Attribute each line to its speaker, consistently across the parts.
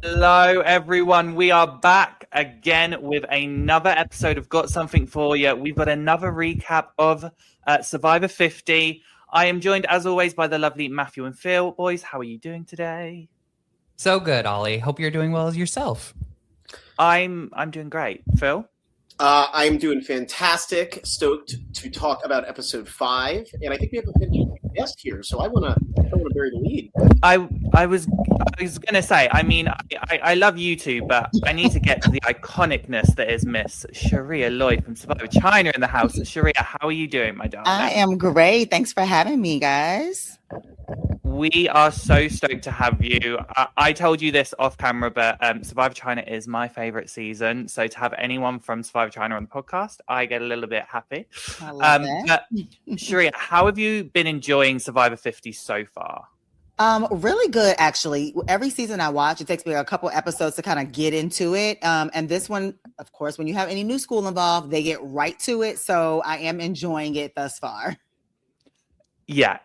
Speaker 1: Hello, everyone. We are back again with another episode of Got Something For You. We've got another recap of Survivor 50. I am joined, as always, by the lovely Matthew and Phil. Boys, how are you doing today?
Speaker 2: So good, Ollie. Hope you're doing well as yourself.
Speaker 1: I'm doing great. Phil?
Speaker 3: I'm doing fantastic. Stoked to talk about episode 5, and I think we have a fantastic guest here, so I want to bury the lead.
Speaker 1: I was gonna say. I mean, I love you two, but I need to get to the iconicness that is Miss Sherea Lloyd from Survivor China in the house. Sherea, how are you doing, my darling?
Speaker 4: I am great. Thanks for having me, guys.
Speaker 1: We are so stoked to have you. I told you this off camera, but Survivor China is my favorite season. So to have anyone from Survivor China on the podcast, I get a little bit happy.
Speaker 4: I love that.
Speaker 1: But Sherea, how have you been enjoying Survivor 50 so far?
Speaker 4: Really good, actually. Every season I watch, it takes me a couple episodes to kind of get into it. And this one, of course, when you have any new school involved, they get right to it. So I am enjoying it thus far.
Speaker 1: Yeah,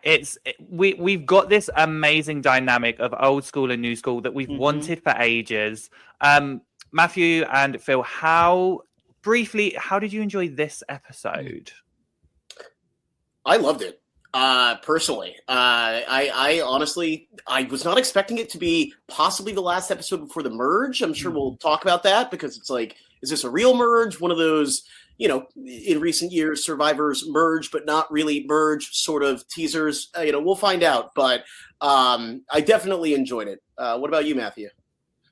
Speaker 1: we've got this amazing dynamic of old school and new school that we've wanted for ages. Matthew and Phil, how did you enjoy this episode?
Speaker 3: I loved it. Personally, I honestly, I was not expecting it to be possibly the last episode before the merge. I'm sure we'll talk about that because it's like, is this a real merge? One of those, in recent years, Survivors merge, but not really merge sort of teasers. We'll find out. But I definitely enjoyed it. What about you, Matthew?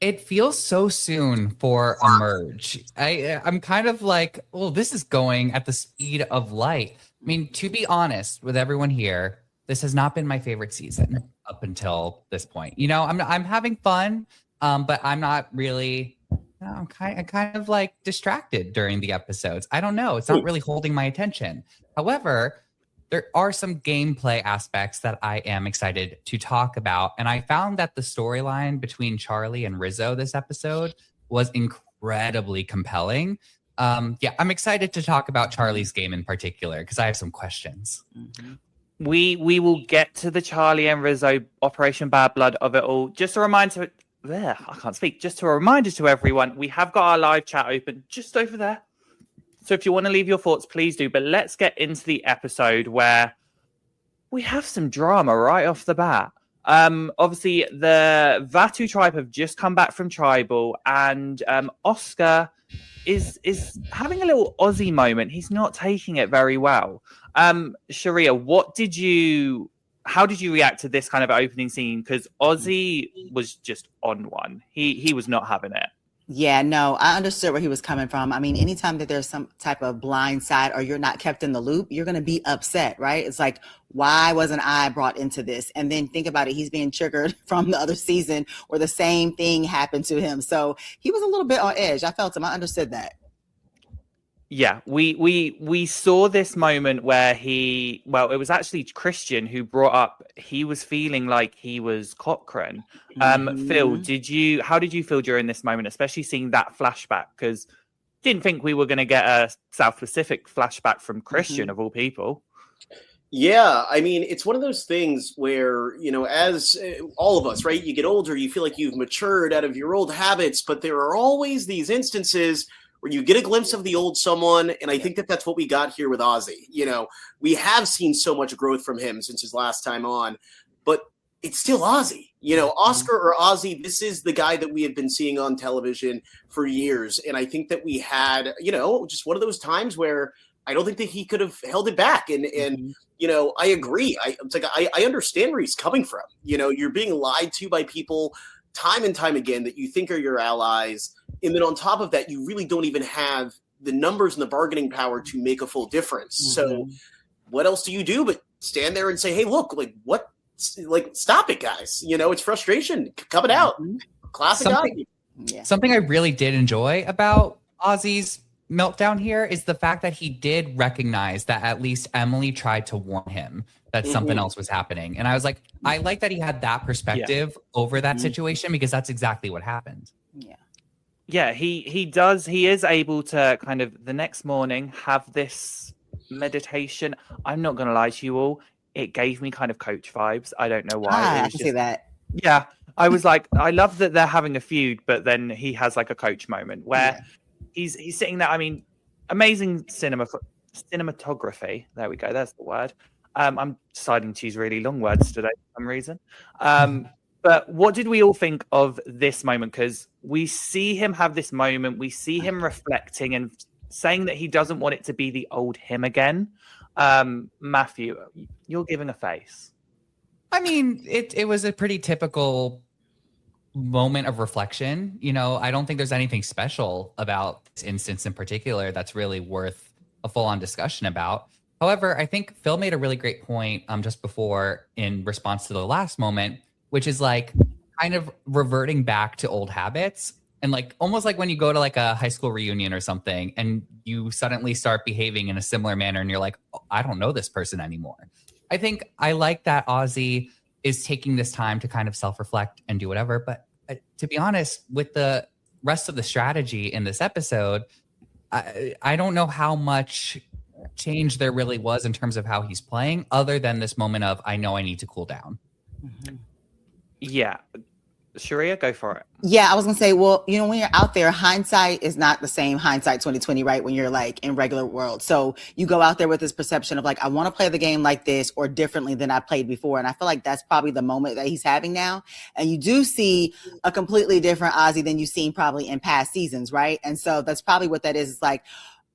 Speaker 2: It feels so soon for a merge. I'm kind of like, well, this is going at the speed of light. I mean, to be honest with everyone here, this has not been my favorite season up until this point. I'm having fun, but I'm not really. I'm kind of like distracted during the episodes. I don't know. It's not really holding my attention. However, there are some gameplay aspects that I am excited to talk about. And I found that the storyline between Charlie and Rizzo this episode was incredibly compelling. I'm excited to talk about Charlie's game in particular because I have some questions.
Speaker 1: We will get to the Charlie and Rizzo Operation Bad Blood of it all. Just a reminder. I can't speak. Just a reminder to everyone, we have got our live chat open just over there. So if you want to leave your thoughts, please do. But let's get into the episode where we have some drama right off the bat. Obviously, the Vatu tribe have just come back from Tribal, and Oscar is having a little Aussie moment. He's not taking it very well. Sherea, how did you react to this kind of opening scene? Because Ozzy was just on one. He was not having it.
Speaker 4: Yeah, no, I understood where he was coming from. I mean, anytime that there's some type of blind side or you're not kept in the loop, you're going to be upset, right? It's like, why wasn't I brought into this? And then think about it. He's being triggered from the other season where the same thing happened to him. So he was a little bit on edge. I felt him. I understood that.
Speaker 1: Yeah, we saw this moment where it was actually Christian who brought up he was feeling like he was Cochrane. Phil, how did you feel during this moment, especially seeing that flashback? Because didn't think we were going to get a South Pacific flashback from Christian of all people.
Speaker 3: Yeah, I mean, it's one of those things where, as all of us, right, you get older, you feel like you've matured out of your old habits, but there are always these instances where you get a glimpse of the old someone, and I think that that's what we got here with Ozzy. We have seen so much growth from him since his last time on, but it's still Ozzy. Oscar or Ozzy, this is the guy that we have been seeing on television for years, and I think that we had, just one of those times where I don't think that he could have held it back, and I agree. I understand where he's coming from. You're being lied to by people time and time again that you think are your allies. And then on top of that, you really don't even have the numbers and the bargaining power to make a full difference. So what else do you do but stand there and say, hey, look, stop it, guys. It's frustration coming out. Classic Ozzy.
Speaker 2: Something I really did enjoy about Ozzy's meltdown here is the fact that he did recognize that at least Emily tried to warn him that something else was happening. And I was like, I like that he had that perspective over that situation because that's exactly what happened.
Speaker 1: Yeah, he does. He is able to kind of the next morning have this meditation. I'm not going to lie to you all. It gave me kind of coach vibes. I don't know why.
Speaker 4: I can see that.
Speaker 1: Yeah. I was like, I love that they're having a feud, but then he has like a coach moment where
Speaker 4: Yeah.
Speaker 1: he's sitting there. I mean, amazing cinematography. There we go. That's the word. I'm deciding to use really long words today for some reason. But what did we all think of this moment? Because we see him have this moment. We see him reflecting and saying that he doesn't want it to be the old him again. Matthew, you're giving a face.
Speaker 2: I mean, it was a pretty typical moment of reflection. You know, I don't think there's anything special about this instance in particular that's really worth a full-on discussion about. However, I think Phil made a really great point just before in response to the last moment, which is like kind of reverting back to old habits. And like almost like when you go to like a high school reunion or something and you suddenly start behaving in a similar manner and you're like, oh, I don't know this person anymore. I think I like that Ozzy is taking this time to kind of self-reflect and do whatever. But to be honest, with the rest of the strategy in this episode, I don't know how much change there really was in terms of how he's playing, other than this moment of, I know I need to cool down.
Speaker 4: Mm-hmm.
Speaker 1: Yeah. Sherea, go for it.
Speaker 4: Yeah, I was gonna say, well, you know, when you're out there, hindsight is not the same hindsight 2020, right? When you're like in regular world. So you go out there with this perception of like, I want to play the game like this or differently than I played before. And I feel like that's probably the moment that he's having now. And you do see a completely different Ozzy than you've seen probably in past seasons, right? And so that's probably what that is. It's like,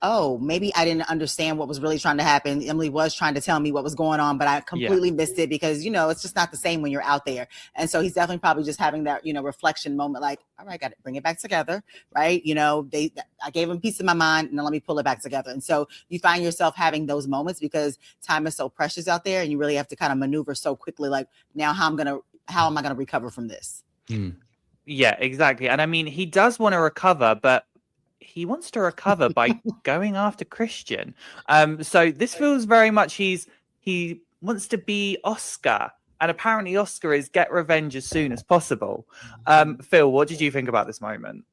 Speaker 4: oh, maybe I didn't understand what was really trying to happen. Emily was trying to tell me what was going on, but I completely missed it because, you know, it's just not the same when you're out there. And so he's definitely probably just having that, you know, reflection moment, like, all right, got to bring it back together, right? You know, I gave him peace of my mind and then let me pull it back together. And so you find yourself having those moments because time is so precious out there and you really have to kind of maneuver so quickly. Like now how am I going to recover from this?
Speaker 1: Yeah, exactly. And I mean, he does want to recover, but he wants to recover by going after Christian. So this feels very much he wants to be Oscar, and apparently Oscar is get revenge as soon as possible. Phil, what did you think about this moment?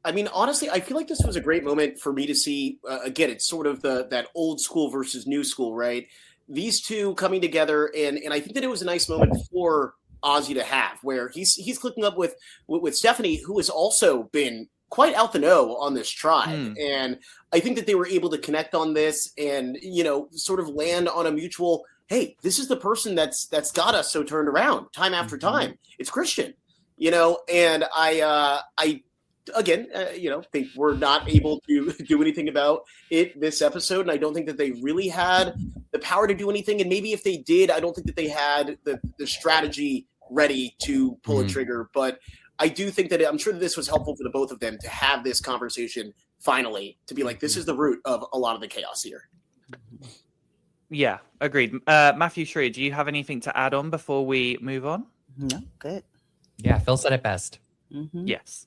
Speaker 3: I mean, honestly, I feel like this was a great moment for me to see. Again, it's sort of that old school versus new school, right? These two coming together, and I think that it was a nice moment for Ozzy to have, where he's clicking up with Stephanie, who has also been quite out the know on this tribe. And I think that they were able to connect on this and, you know, sort of land on a mutual, hey, this is the person that's got us so turned around time after time. It's Christian, you know, and I again, you know, think we're not able to do anything about it this episode. And I don't think that they really had the power to do anything. And maybe if they did, I don't think that they had the strategy ready to pull a trigger, but I do think that I'm sure that this was helpful for the both of them to have this conversation finally, to be like, this is the root of a lot of the chaos here.
Speaker 1: Yeah, agreed. Matthew, Sherea, do you have anything to add on before we move on?
Speaker 4: No, good.
Speaker 2: Yeah, Phil said it best.
Speaker 1: Yes.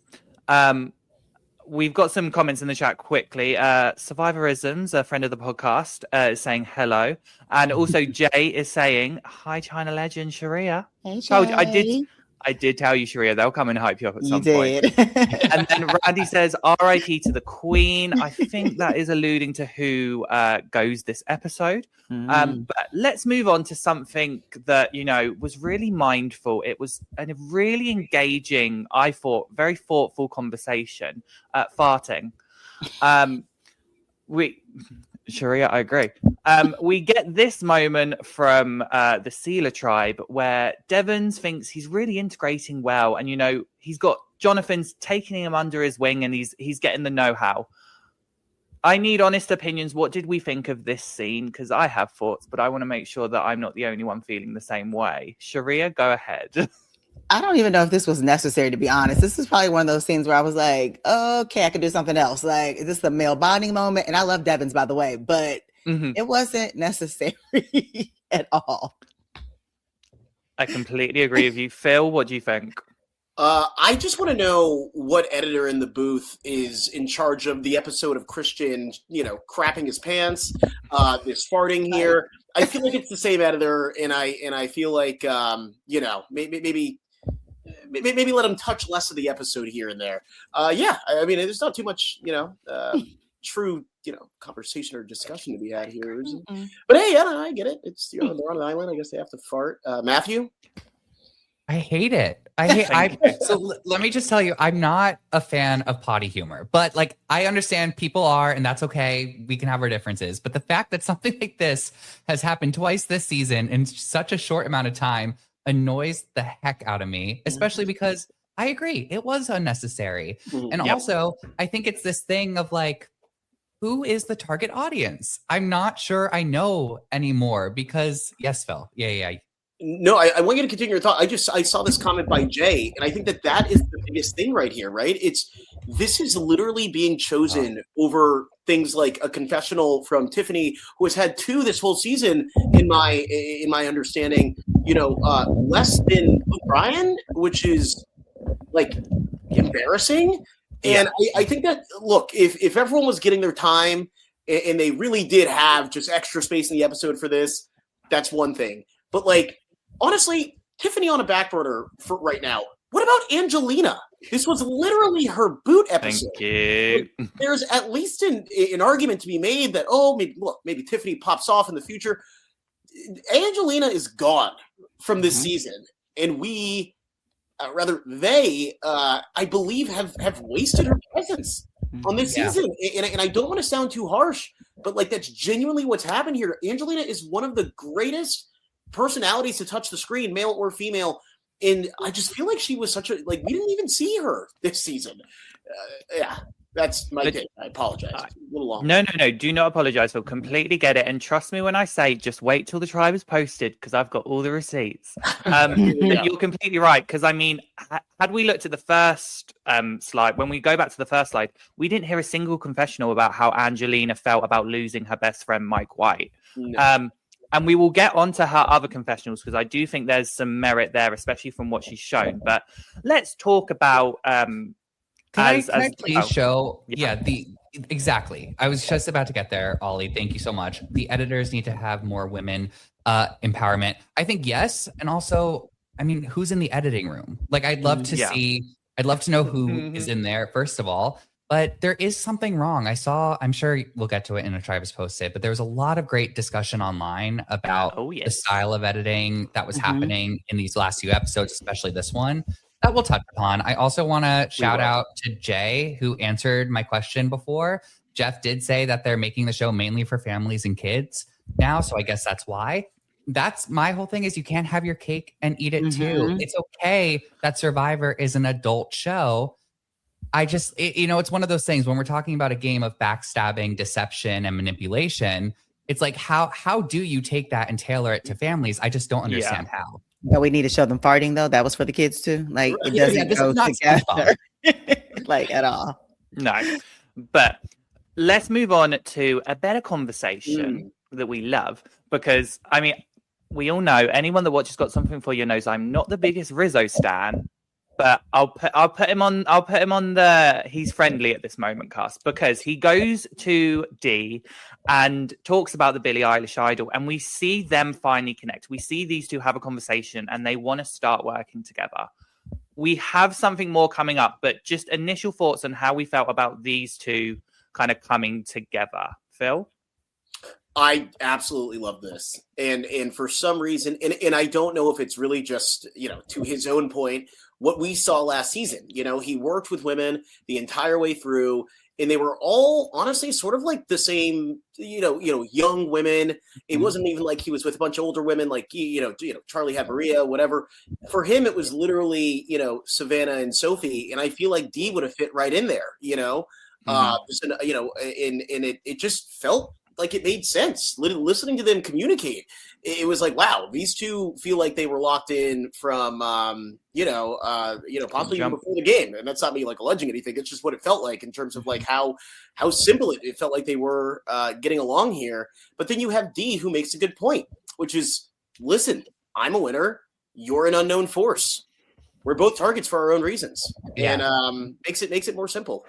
Speaker 1: We've got some comments in the chat quickly. Survivorisms, a friend of the podcast, is saying hello. And also Jay is saying, hi, China legend, Sherea.
Speaker 4: Hey, Jay.
Speaker 1: I did tell you, Sherea, they'll come and hype you up at some
Speaker 4: point.
Speaker 1: And then Randy says, RIP to the Queen. I think that is alluding to who goes this episode. But let's move on to something that, you know, was really mindful. It was a really engaging, I thought, very thoughtful conversation. Farting. Sherea, I agree. We get this moment from the Sealer tribe where Devons thinks he's really integrating well. And, you know, he's got Jonathan's taking him under his wing and he's getting the know-how. I need honest opinions. What did we think of this scene? Because I have thoughts, but I want to make sure that I'm not the only one feeling the same way. Sherea, go ahead.
Speaker 4: I don't even know if this was necessary, to be honest. This is probably one of those scenes where I was like, okay, I could do something else. Like, is this a male bonding moment? And I love Devins, by the way, but it wasn't necessary at all.
Speaker 1: I completely agree with you. Phil, what do you think?
Speaker 3: I just want to know what editor in the booth is in charge of the episode of Christian, you know, crapping his pants, this farting here. I feel like it's the same editor, and I feel like you know, maybe let him touch less of the episode here and there. Yeah, I mean, there's not too much, you know, true, you know, conversation or discussion to be had here. But hey, yeah, I get it. It's, you know, they're on an island. I guess they have to fart. Matthew?
Speaker 2: I hate it. Let me just tell you, I'm not a fan of potty humor, but like I understand people are, and that's okay. We can have our differences. But the fact that something like this has happened twice this season in such a short amount of time annoys the heck out of me, especially because I agree, it was unnecessary. And also, I think it's this thing of like, who is the target audience? I'm not sure I know anymore because yes, Phil. Yeah.
Speaker 3: No, I want you to continue your thought. I saw this comment by Jay, and I think that is the biggest thing right here, right? This is literally being chosen over things like a confessional from Tiffany, who has had 2 this whole season, in my understanding, less than Brian, which is like embarrassing. And I think that, look, if everyone was getting their time and they really did have just extra space in the episode for this, that's one thing. But like, honestly, Tiffany on a back burner for right now. What about Angelina? This was literally her boot episode.
Speaker 1: Thank you.
Speaker 3: There's at least an argument to be made that, maybe Tiffany pops off in the future. Angelina is gone from this season, and they, I believe, have wasted her presence on this season. And I don't want to sound too harsh, but like that's genuinely what's happened here. Angelina is one of the greatest personalities to touch the screen, male or female, and I just feel like she was we didn't even see her this season. That's my take. I apologize. A little long.
Speaker 1: No. Do not apologize. I'll completely get it. And trust me when I say just wait till the tribe is posted because I've got all the receipts. You're completely right. Because I mean, had we looked at the first slide, when we go back to the first slide, we didn't hear a single confessional about how Angelina felt about losing her best friend, Mike White. No. And we will get onto her other confessionals because I do think there's some merit there, especially from what she's shown. But let's talk about
Speaker 2: Can I please show? Exactly. I was just about to get there, Ollie. Thank you so much. The editors need to have more women empowerment. I think yes, and also, I mean, who's in the editing room? Like, I'd love to see. I'd love to know who is in there. First of all. But there is something wrong. I'm sure we'll get to it in a Tribe's Post-it, but there was a lot of great discussion online about the style of editing that was happening in these last few episodes, especially this one, that we'll touch upon. I also want to shout out to Jay, who answered my question before. Jeff did say that they're making the show mainly for families and kids now, so I guess that's why. That's my whole thing is you can't have your cake and eat it too. It's okay that Survivor is an adult show. It's one of those things when we're talking about a game of backstabbing, deception, and manipulation. It's like, how do you take that and tailor it to families? I just don't understand how.
Speaker 4: Yeah, we need to show them farting though. That was for the kids too. Like it doesn't go together like at all.
Speaker 1: No, but let's move on to a better conversation that we love because I mean, we all know anyone that watches Got Something For You knows I'm not the biggest Rizzo stan. But I'll put him on the he's friendly at this moment cast because he goes to D and talks about the Billie Eilish idol and we see them finally connect. We see these two have a conversation and they want to start working together. We have something more coming up, but just initial thoughts on how we felt about these two kind of coming together. Phil?
Speaker 3: I absolutely love this. And for some reason, and I don't know if it's really just, to his own point, what we saw last season. He worked with women the entire way through, and they were all honestly sort of like the same, young women. It wasn't even like he was with a bunch of older women, like Charlie had Maria, whatever. For him, it was literally Savannah and Sophie, and I feel like Dee would have fit right in there. And it just felt like it made sense listening to them communicate. It was like, wow, these two feel like they were locked in from, possibly even before the game. And that's not me like alleging anything. It's just what it felt like in terms of like how simple it felt like they were getting along here. But then you have Dee who makes a good point, which is, listen, I'm a winner. You're an unknown force. We're both targets for our own reasons. Yeah. And makes it more simple.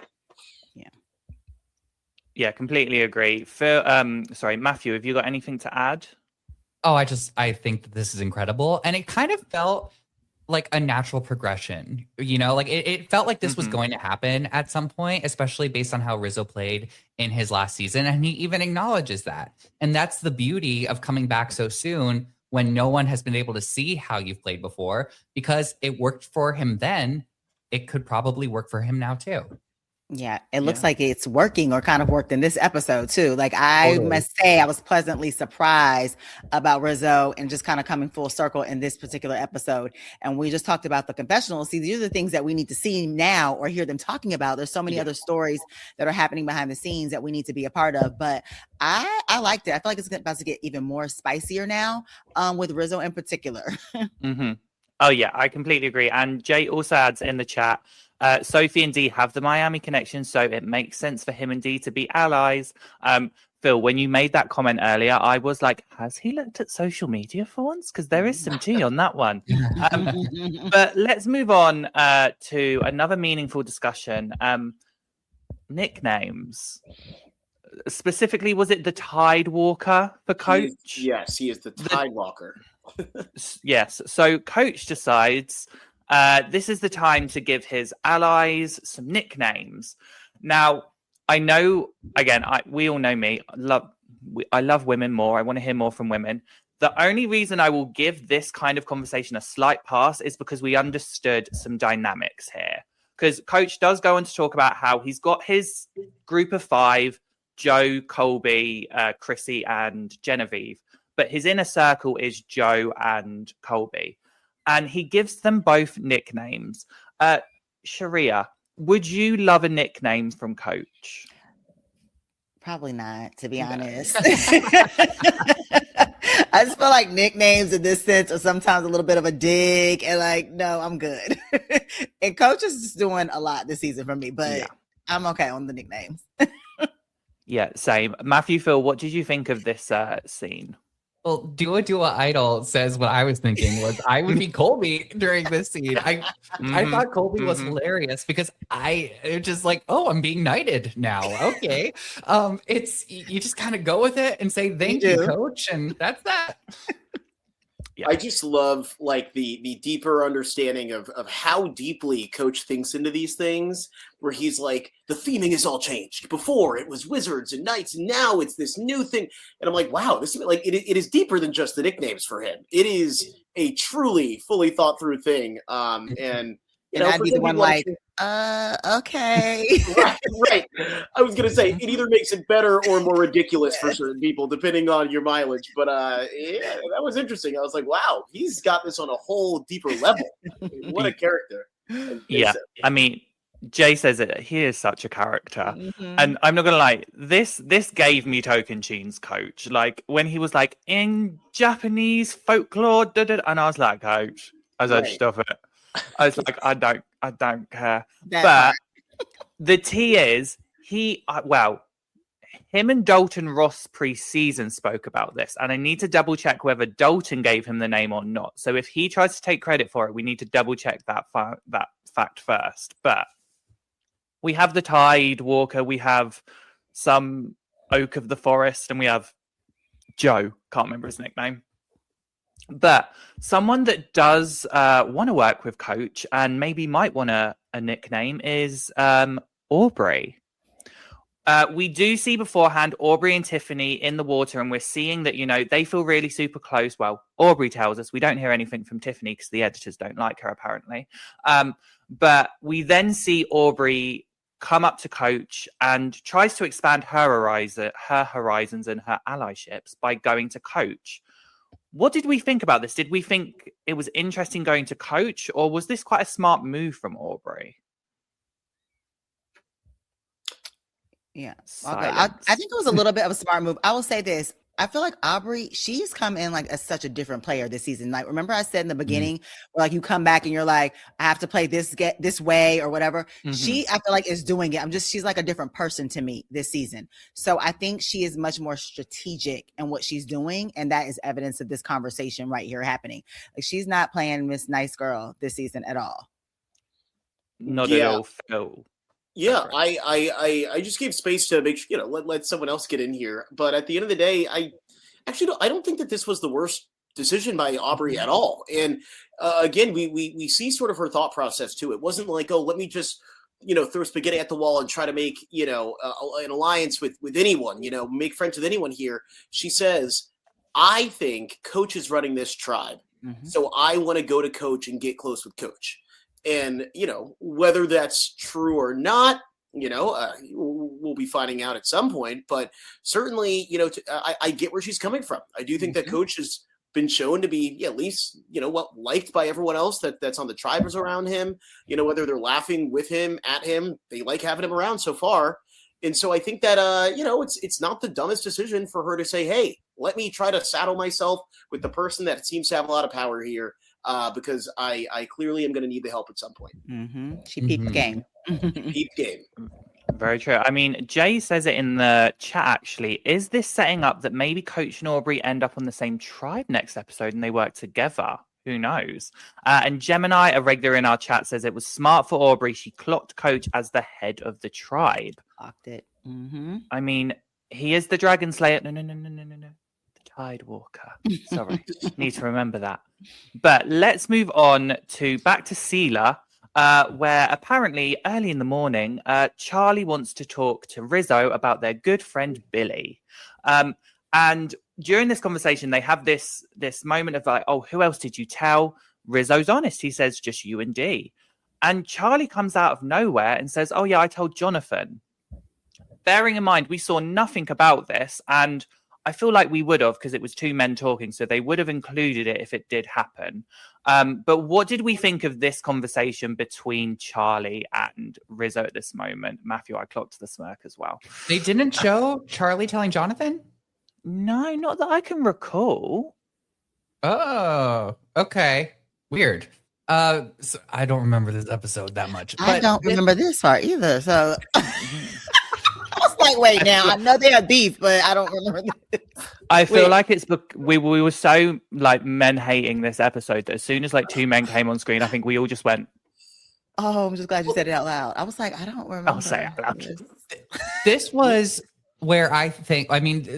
Speaker 1: Yeah, completely agree. Phil, Matthew, have you got anything to add?
Speaker 2: Oh, I think that this is incredible. And it kind of felt like a natural progression, like it felt like this was going to happen at some point, especially based on how Rizzo played in his last season. And he even acknowledges that. And that's the beauty of coming back so soon when no one has been able to see how you've played before, because it worked for him then, it could probably work for him now too.
Speaker 4: Yeah, it looks like it's working, or kind of worked in this episode too. Like, I
Speaker 2: Totally.
Speaker 4: must say, I was pleasantly surprised about Rizzo and just kind of coming full circle in this particular episode. And we just talked about the confessional. See, these are the things that we need to see now or hear them talking about. There's so many other stories that are happening behind the scenes that we need to be a part of. But I liked it. I feel like it's about to get even more spicier now, with Rizzo in particular.
Speaker 1: Mm-hmm. Oh yeah, I completely agree. And Jay also adds in the chat, Sophie and Dee have the Miami connection, so it makes sense for him and Dee to be allies. Phil, when you made that comment earlier, I was like, has he looked at social media for once? Because there is some tea on that one. But let's move on to another meaningful discussion. Nicknames. Specifically, was it the Tide Walker for Coach?
Speaker 3: Yes, he is the Tide Walker.
Speaker 1: Yes. So Coach decides this is the time to give his allies some nicknames. Now, I know, again, we all know me. I love women more. I want to hear more from women. The only reason I will give this kind of conversation a slight pass is because we understood some dynamics here. Because Coach does go on to talk about how he's got his group of 5, Joe, Colby, Chrissy, and Genevieve. But his inner circle is Joe and Colby. And he gives them both nicknames. Sherea, would you love a nickname from Coach?
Speaker 4: Probably not, to be honest. I just feel like nicknames in this sense are sometimes a little bit of a dig, and like, no, I'm good. And Coach is just doing a lot this season for me, but I'm okay on the nicknames.
Speaker 1: Yeah, same. Matthew, Phil, what did you think of this scene?
Speaker 2: Well, Dua Idol says what I was thinking was I would be Colby during this scene. I thought Colby was hilarious because it just like, oh, I'm being knighted now. Okay. It's you just kind of go with it and say thank you, Coach, and that's that.
Speaker 3: Yeah. I just love like the deeper understanding of how deeply Coach thinks into these things, where he's like, the theming is all changed. Before it was wizards and knights, and now it's this new thing. And I'm like, wow, this is like it is deeper than just the nicknames for him. It is a truly fully thought through thing. And you know,
Speaker 4: I'd be the one like, okay.
Speaker 3: right. I was gonna say it either makes it better or more ridiculous for certain people, depending on your mileage. But yeah, that was interesting. I was like, wow, he's got this on a whole deeper level. What a character.
Speaker 1: Yeah, I mean, Jay says it. He is such a character, and I'm not gonna lie. This gave me Token Chin's Coach. Like when he was like in Japanese folklore, and I was like, Coach, I was like, stop it. I was like, I don't care. But the tea is him and Dalton Ross pre-season spoke about this, and I need to double check whether Dalton gave him the name or not. So if he tries to take credit for it, we need to double check that fact first. But we have the Tide Walker, we have some Oak of the Forest, and we have Joe. Can't remember his nickname. But someone that does want to work with Coach and maybe might want a nickname is Aubrey. We do see beforehand Aubrey and Tiffany in the water, and we're seeing that, you know, they feel really super close. Well, Aubrey tells us. We don't hear anything from Tiffany because the editors don't like her, apparently. But we then see Aubrey come up to Coach and tries to expand her horizons and her allyships by going to Coach. What did we think about this? Did we think it was interesting going to Coach, or was this quite a smart move from Aubrey?
Speaker 4: Yeah, I think it was a little bit of a smart move. I will say this. I feel like Aubrey, she's come in like as such a different player this season. Like, remember I said in the beginning, where like you come back and you're like, I have to play this way or whatever. She, I feel like, is doing it. She's like a different person to me this season. So I think she is much more strategic in what she's doing. And that is evidence of this conversation right here happening. Like, she's not playing Miss Nice Girl this season at all.
Speaker 1: Not at all, Phil.
Speaker 3: Yeah, I just gave space to make sure, let someone else get in here. But at the end of the day, I don't think that this was the worst decision by Aubrey at all. And again, we see sort of her thought process too. It wasn't like, oh, let me just throw spaghetti at the wall and try to make an alliance with anyone, make friends with anyone here. She says, I think Coach is running this tribe.
Speaker 4: Mhm.
Speaker 3: So I want to go to Coach and get close with Coach. And, whether that's true or not, we'll be finding out at some point. But certainly, I get where she's coming from. I do think that Coach has been shown to be at least, liked by everyone else that's on the tribes around him. Whether they're laughing with him, at him, they like having him around so far. And so I think that, it's not the dumbest decision for her to say, hey, let me try to saddle myself with the person that seems to have a lot of power here, because I clearly am going to need the help at some point.
Speaker 4: Mm-hmm. She peeped the game.
Speaker 3: Peep game.
Speaker 1: Very true. I mean, Jay says it in the chat, actually. Is this setting up that maybe Coach and Aubrey end up on the same tribe next episode and they work together? Who knows? And Gemini, a regular in our chat, says it was smart for Aubrey. She clocked Coach as the head of the tribe.
Speaker 4: Clocked it. Mm-hmm.
Speaker 1: I mean, he is the Dragon Slayer. No. The Tide Walker. Sorry. Need to remember that. But let's move on back to Seela, where apparently early in the morning, Charlie wants to talk to Rizzo about their good friend Billy. And during this conversation, they have this moment of like, oh, who else did you tell? Rizzo's honest. He says, just you and Dee. And Charlie comes out of nowhere and says, oh, yeah, I told Jonathan. Bearing in mind, we saw nothing about this. And I feel like we would have, because it was two men talking. So they would have included it if it did happen. But what did we think of this conversation between Charlie and Rizzo at this moment? Matthew, I clocked the smirk as well.
Speaker 2: They didn't show Charlie telling Jonathan?
Speaker 1: No, not that I can recall.
Speaker 2: Oh, okay. Weird. So I don't remember this episode that much.
Speaker 4: I don't remember this part either. So I was like, wait, now I know they had beef, but I don't remember this.
Speaker 1: I feel like it's we were so like men hating this episode that as soon as like two men came on screen, I think we all just went,
Speaker 4: oh, I'm just glad you said it out loud. I was like, I don't remember.
Speaker 1: I'll say it out loud.
Speaker 2: This was where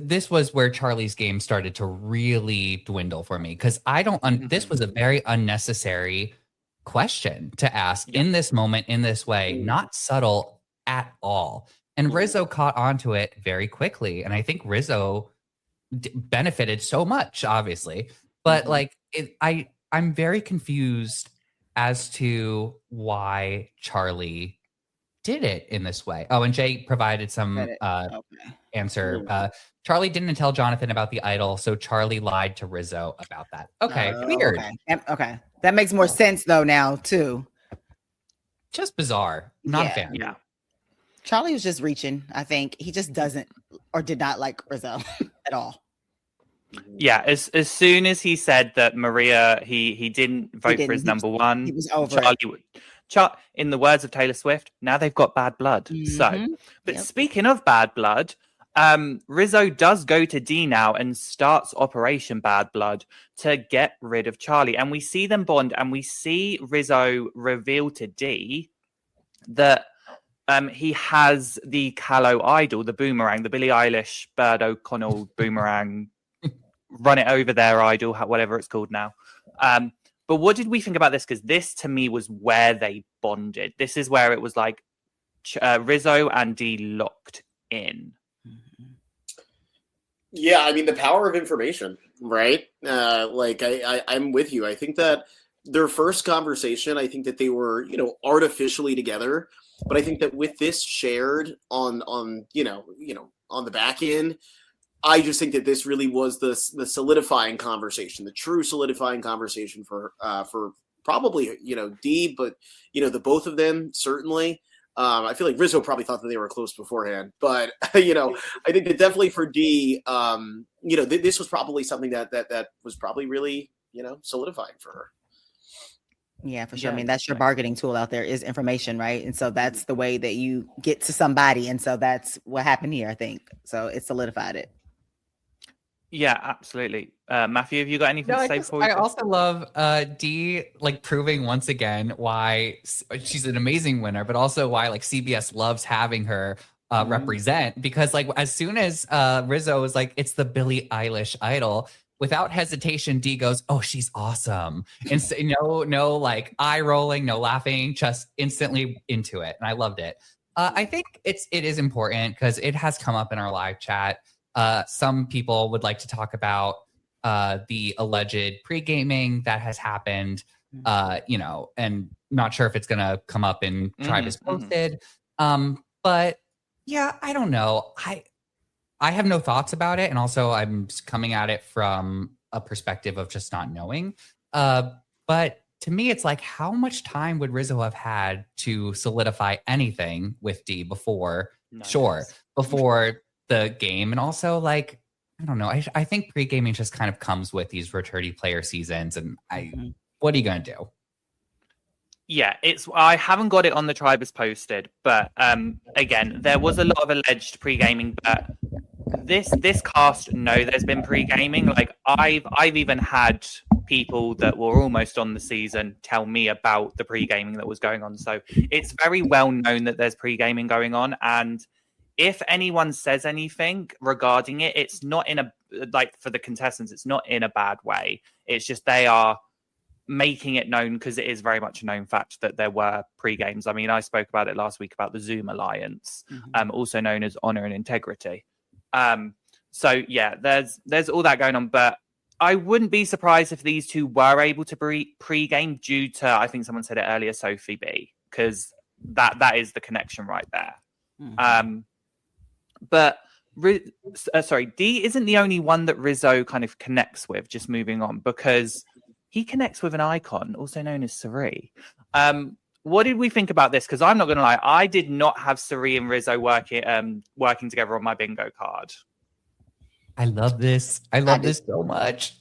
Speaker 2: this was where Charlie's game started to really dwindle for me, because this was a very unnecessary question to ask in this moment, in this way, not subtle at all. And Rizzo caught onto it very quickly. And I think Rizzo benefited so much, obviously. But I'm very confused as to why Charlie did it in this way. Oh, and Jay provided some answer. Charlie didn't tell Jonathan about the idol, so Charlie lied to Rizzo about that. Okay, weird.
Speaker 4: Okay. That makes more sense though now too.
Speaker 2: Just bizarre. Not a fan.
Speaker 1: Yeah.
Speaker 4: Charlie was just reaching. I think he just doesn't or did not like Rizzo at all.
Speaker 1: Yeah, as soon as he said that Maria, he didn't vote for his number one.
Speaker 4: He was over
Speaker 1: Charlie
Speaker 4: it.
Speaker 1: would. In the words of Taylor Swift, now they've got bad blood. So, but speaking of bad blood, Rizzo does go to Dee now and starts Operation Bad Blood to get rid of Charlie. And we see them bond, and we see Rizzo reveal to Dee that he has the Callow idol, the boomerang, the Billie Eilish, Bird O'Connell boomerang, run it over their idol, whatever it's called now. But what did we think about this? Because this, to me, was where they bonded. This is where it was like Rizzo and Dee locked in.
Speaker 3: Yeah, I mean, the power of information, right? I'm with you. I think that their first conversation, I think that they were, artificially together. But I think that with this shared on the back end, I just think that this really was the solidifying conversation, the true solidifying conversation for probably, Dee, but, the both of them, certainly. I feel like Rizzo probably thought that they were close beforehand, but, I think that definitely for Dee, this was probably something that was probably really, solidifying for her.
Speaker 4: Yeah, for sure. I mean, that's your bargaining tool out there is information, right? And so that's the way that you get to somebody. And so that's what happened here, I think. So it solidified it.
Speaker 1: Yeah, absolutely. Matthew, have you got anything to say before?
Speaker 2: I also love Dee proving once again why she's an amazing winner, but also why CBS loves having her represent, because as soon as Rizzo was like, it's the Billie Eilish idol, without hesitation, Dee goes, oh, she's awesome. And so, no eye rolling, no laughing, just instantly into it. And I loved it. I think it is important because it has come up in our live chat. Some people would like to talk about the alleged pre-gaming that has happened, and not sure if it's going to come up in Tribe is Posted. But yeah, I don't know. I have no thoughts about it. And also I'm coming at it from a perspective of just not knowing. But to me, it's like, how much time would Rizzo have had to solidify anything with D before?
Speaker 1: Nice.
Speaker 2: Sure. Before the game. And also, like, I don't know. I think pre-gaming just kind of comes with these roturity player seasons. And what are you going to do?
Speaker 1: Yeah, I haven't got it on the Tribe as Posted, but again, there was a lot of alleged pre-gaming, but this cast know there's been pre-gaming. Like I've even had people that were almost on the season tell me about the pre-gaming that was going on. So it's very well known that there's pre-gaming going on, and if anyone says anything regarding it, it's not in a, like, for the contestants, it's not in a bad way. It's just they are making it known because it is very much a known fact that there were pre-games. I mean, I spoke about it last week about the Zoom Alliance, also known as Honor and Integrity. So yeah, there's all that going on, but I wouldn't be surprised if these two were able to pre-game due to, I think someone said it earlier, Sophie B, because that is the connection right there. But D isn't the only one that Rizzo kind of connects with, just moving on, because he connects with an icon, also known as Sari. What did we think about this? Because I'm not going to lie, I did not have Sari and Rizzo working together on my bingo card.
Speaker 2: I love this. I love this so much.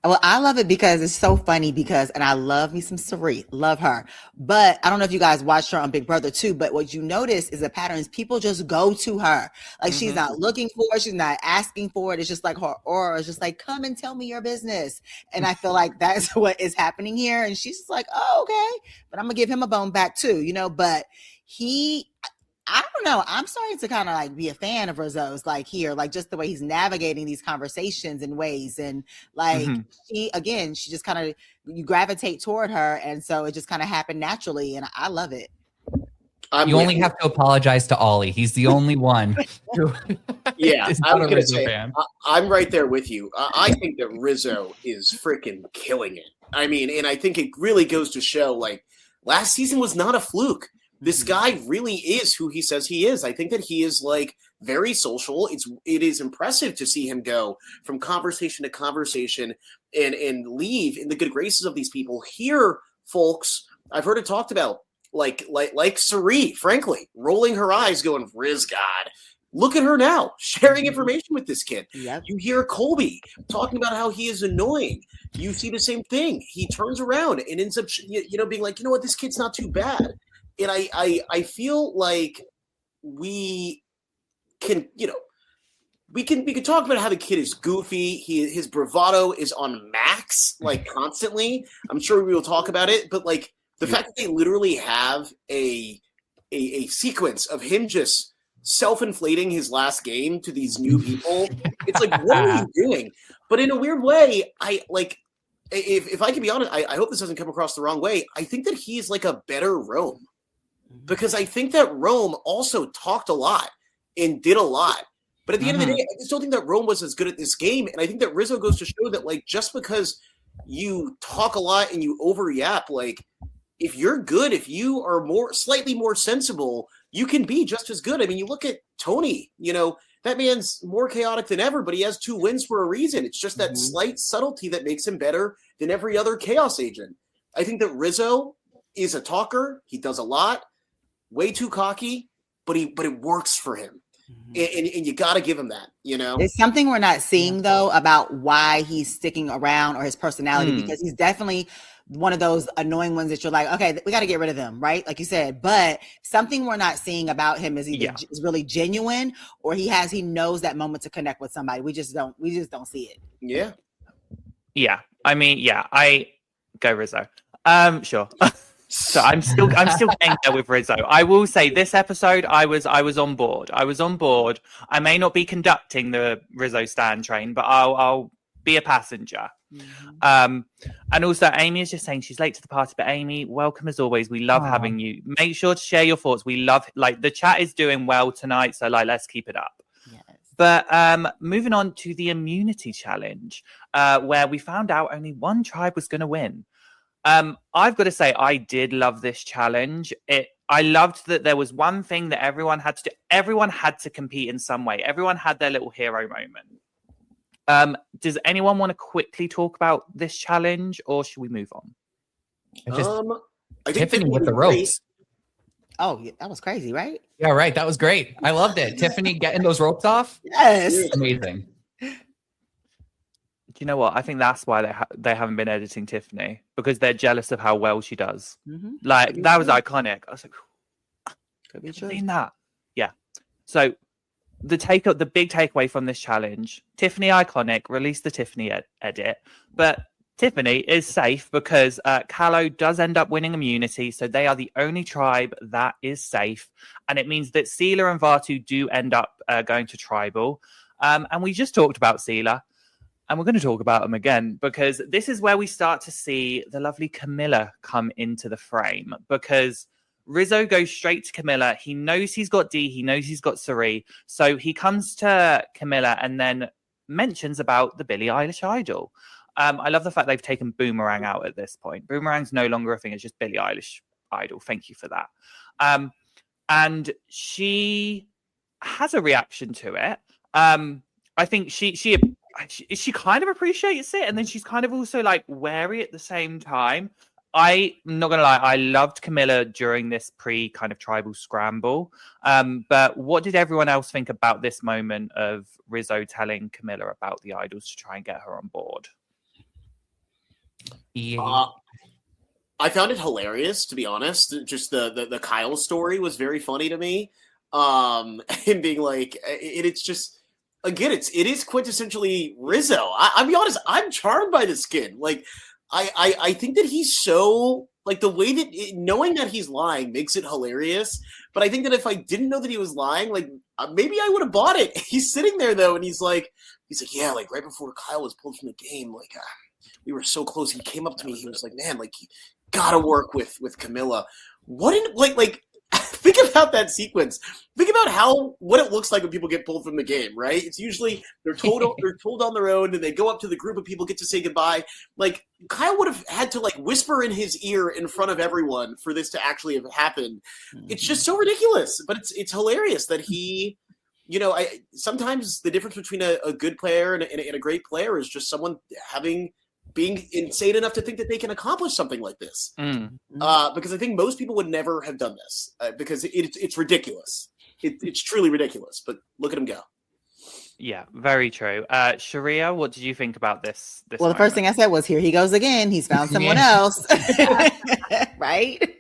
Speaker 4: Well, I love it because it's so funny and I love me some Sari, love her. But I don't know if you guys watched her on Big Brother too, but what you notice is the patterns. People just go to her. Like she's not looking for it. She's not asking for it. It's just like her aura is just like, come and tell me your business. And I feel like that's what is happening here. And she's just like, oh, okay. But I'm going to give him a bone back too, but I don't know. I'm starting to kind of like be a fan of Rizzo's, like here, like just the way he's navigating these conversations in ways. And like she just kind of, you gravitate toward her. And so it just kind of happened naturally. And I love it.
Speaker 2: You only have to apologize to Ollie. He's the only one.
Speaker 3: Yeah, I'm going to say, I'm right there with you. I think that Rizzo is freaking killing it. I mean, and I think it really goes to show, like, last season was not a fluke. This guy really is who he says he is. I think that he is, like, very social. It is impressive to see him go from conversation to conversation and leave in the good graces of these people. Here, folks, I've heard it talked about, like Sari, frankly, rolling her eyes, going, Riz God. Look at her now, sharing information with this kid. Yep. You hear Colby talking about how he is annoying. You see the same thing. He turns around and ends up, being like, you know what, this kid's not too bad. And I feel like we can talk about how the kid is goofy. His bravado is on max, like constantly. I'm sure we will talk about it, but like the fact that they literally have a sequence of him just self-inflating his last game to these new people. It's like, what are you doing? But in a weird way, if I can be honest, I hope this doesn't come across the wrong way. I think that he's like a better Rome. Because I think that Rome also talked a lot and did a lot. But at the end of the day, I still think that Rome was as good at this game. And I think that Rizzo goes to show that, like, just because you talk a lot and you overyap, like, if you're good, if you are slightly more sensible, you can be just as good. I mean, you look at Tony, that man's more chaotic than ever, but he has 2 wins for a reason. It's just that slight subtlety that makes him better than every other chaos agent. I think that Rizzo is a talker. He does a lot. Way too cocky, but it works for him. And you got to give him that, There's something we're not seeing, though, about why he's sticking around or his personality, because he's definitely one of those annoying ones that you're like, okay, we got to get rid of them, right? Like you said, but something we're not seeing about him is either is really genuine or he knows that moment to connect with somebody. We just don't see it. Yeah.
Speaker 1: Yeah. I mean, I go Rizzo. Sure. So I'm still getting there with Rizzo. I will say this episode, I was on board. I may not be conducting the Rizzo Stan train, but I'll be a passenger. And also Amy is just saying she's late to the party, but Amy, welcome as always. We love having you. Make sure to share your thoughts. We love, like, the chat is doing well tonight, so like let's keep it up. But moving on to the immunity challenge, where we found out only one tribe was going to win. I've got to say, I did love this challenge. I loved that there was one thing that everyone had to do. Everyone had to compete in some way. Everyone had their little hero moment. Does anyone want to quickly talk about this challenge, or should we move on?
Speaker 3: I think
Speaker 2: Tiffany with the ropes.
Speaker 4: Oh, yeah, that was crazy, right?
Speaker 2: Yeah, right. That was great. I loved it. Tiffany getting those ropes off.
Speaker 4: Yes.
Speaker 2: Amazing.
Speaker 1: Do you know what? I think that's why they haven't been editing Tiffany, because they're jealous of how well she does.
Speaker 4: Mm-hmm.
Speaker 1: Like, that was iconic. I was like,
Speaker 4: Could be
Speaker 1: I've
Speaker 4: true.
Speaker 1: seen that. Yeah. So the big takeaway from this challenge: Tiffany iconic. Release the Tiffany edit, but Tiffany is safe because Callow does end up winning immunity, so they are the only tribe that is safe, and it means that Seela and Vatu do end up going to tribal. And we just talked about Seela, and we're going to talk about them again, because this is where we start to see the lovely Camilla come into the frame, because Rizzo goes straight to Camilla. He knows he's got D, he knows he's got Sari, so he comes to Camilla and then mentions about the Billie Eilish idol. I love the fact they've taken Boomerang out at this point. Boomerang's no longer a thing. It's just Billie Eilish idol. Thank you for that. And she has a reaction to it. I think she kind of appreciates it, and then she's kind of also like wary at the same time. I'm not gonna lie, I loved Camilla during this kind of tribal scramble. But what did everyone else think about this moment of Rizzo telling Camilla about the idols to try and get her on board?
Speaker 3: I found it hilarious, to be honest. Just the Kyle story was very funny to me. And being like, it's just, again, it is quintessentially Rizzo. I'll be honest, I'm charmed by this kid. Like, I think that he's so, like, the way that knowing that he's lying makes it hilarious. But I think that if I didn't know that he was lying, like, maybe I would have bought it. He's sitting there though, and he's like, yeah, like right before Kyle was pulled from the game, like we were so close. He came up to me. He was like, man, like, you gotta work with Camilla. Like think about that sequence. Think about what it looks like when people get pulled from the game, right? It's usually they're told on their own, and they go up to the group of people, get to say goodbye. Like, Kyle would have had to like whisper in his ear in front of everyone for this to actually have happened. It's just so ridiculous, but it's hilarious that he, sometimes the difference between a good player and a great player is just someone being insane enough to think that they can accomplish something like this. Because I think most people would never have done this because it's ridiculous. It's truly ridiculous, but look at him go.
Speaker 1: Yeah, very true. Sherea, what did you think about this
Speaker 4: Well, the
Speaker 1: moment?
Speaker 4: first thing I said was, here he goes again. He's found someone else. Right?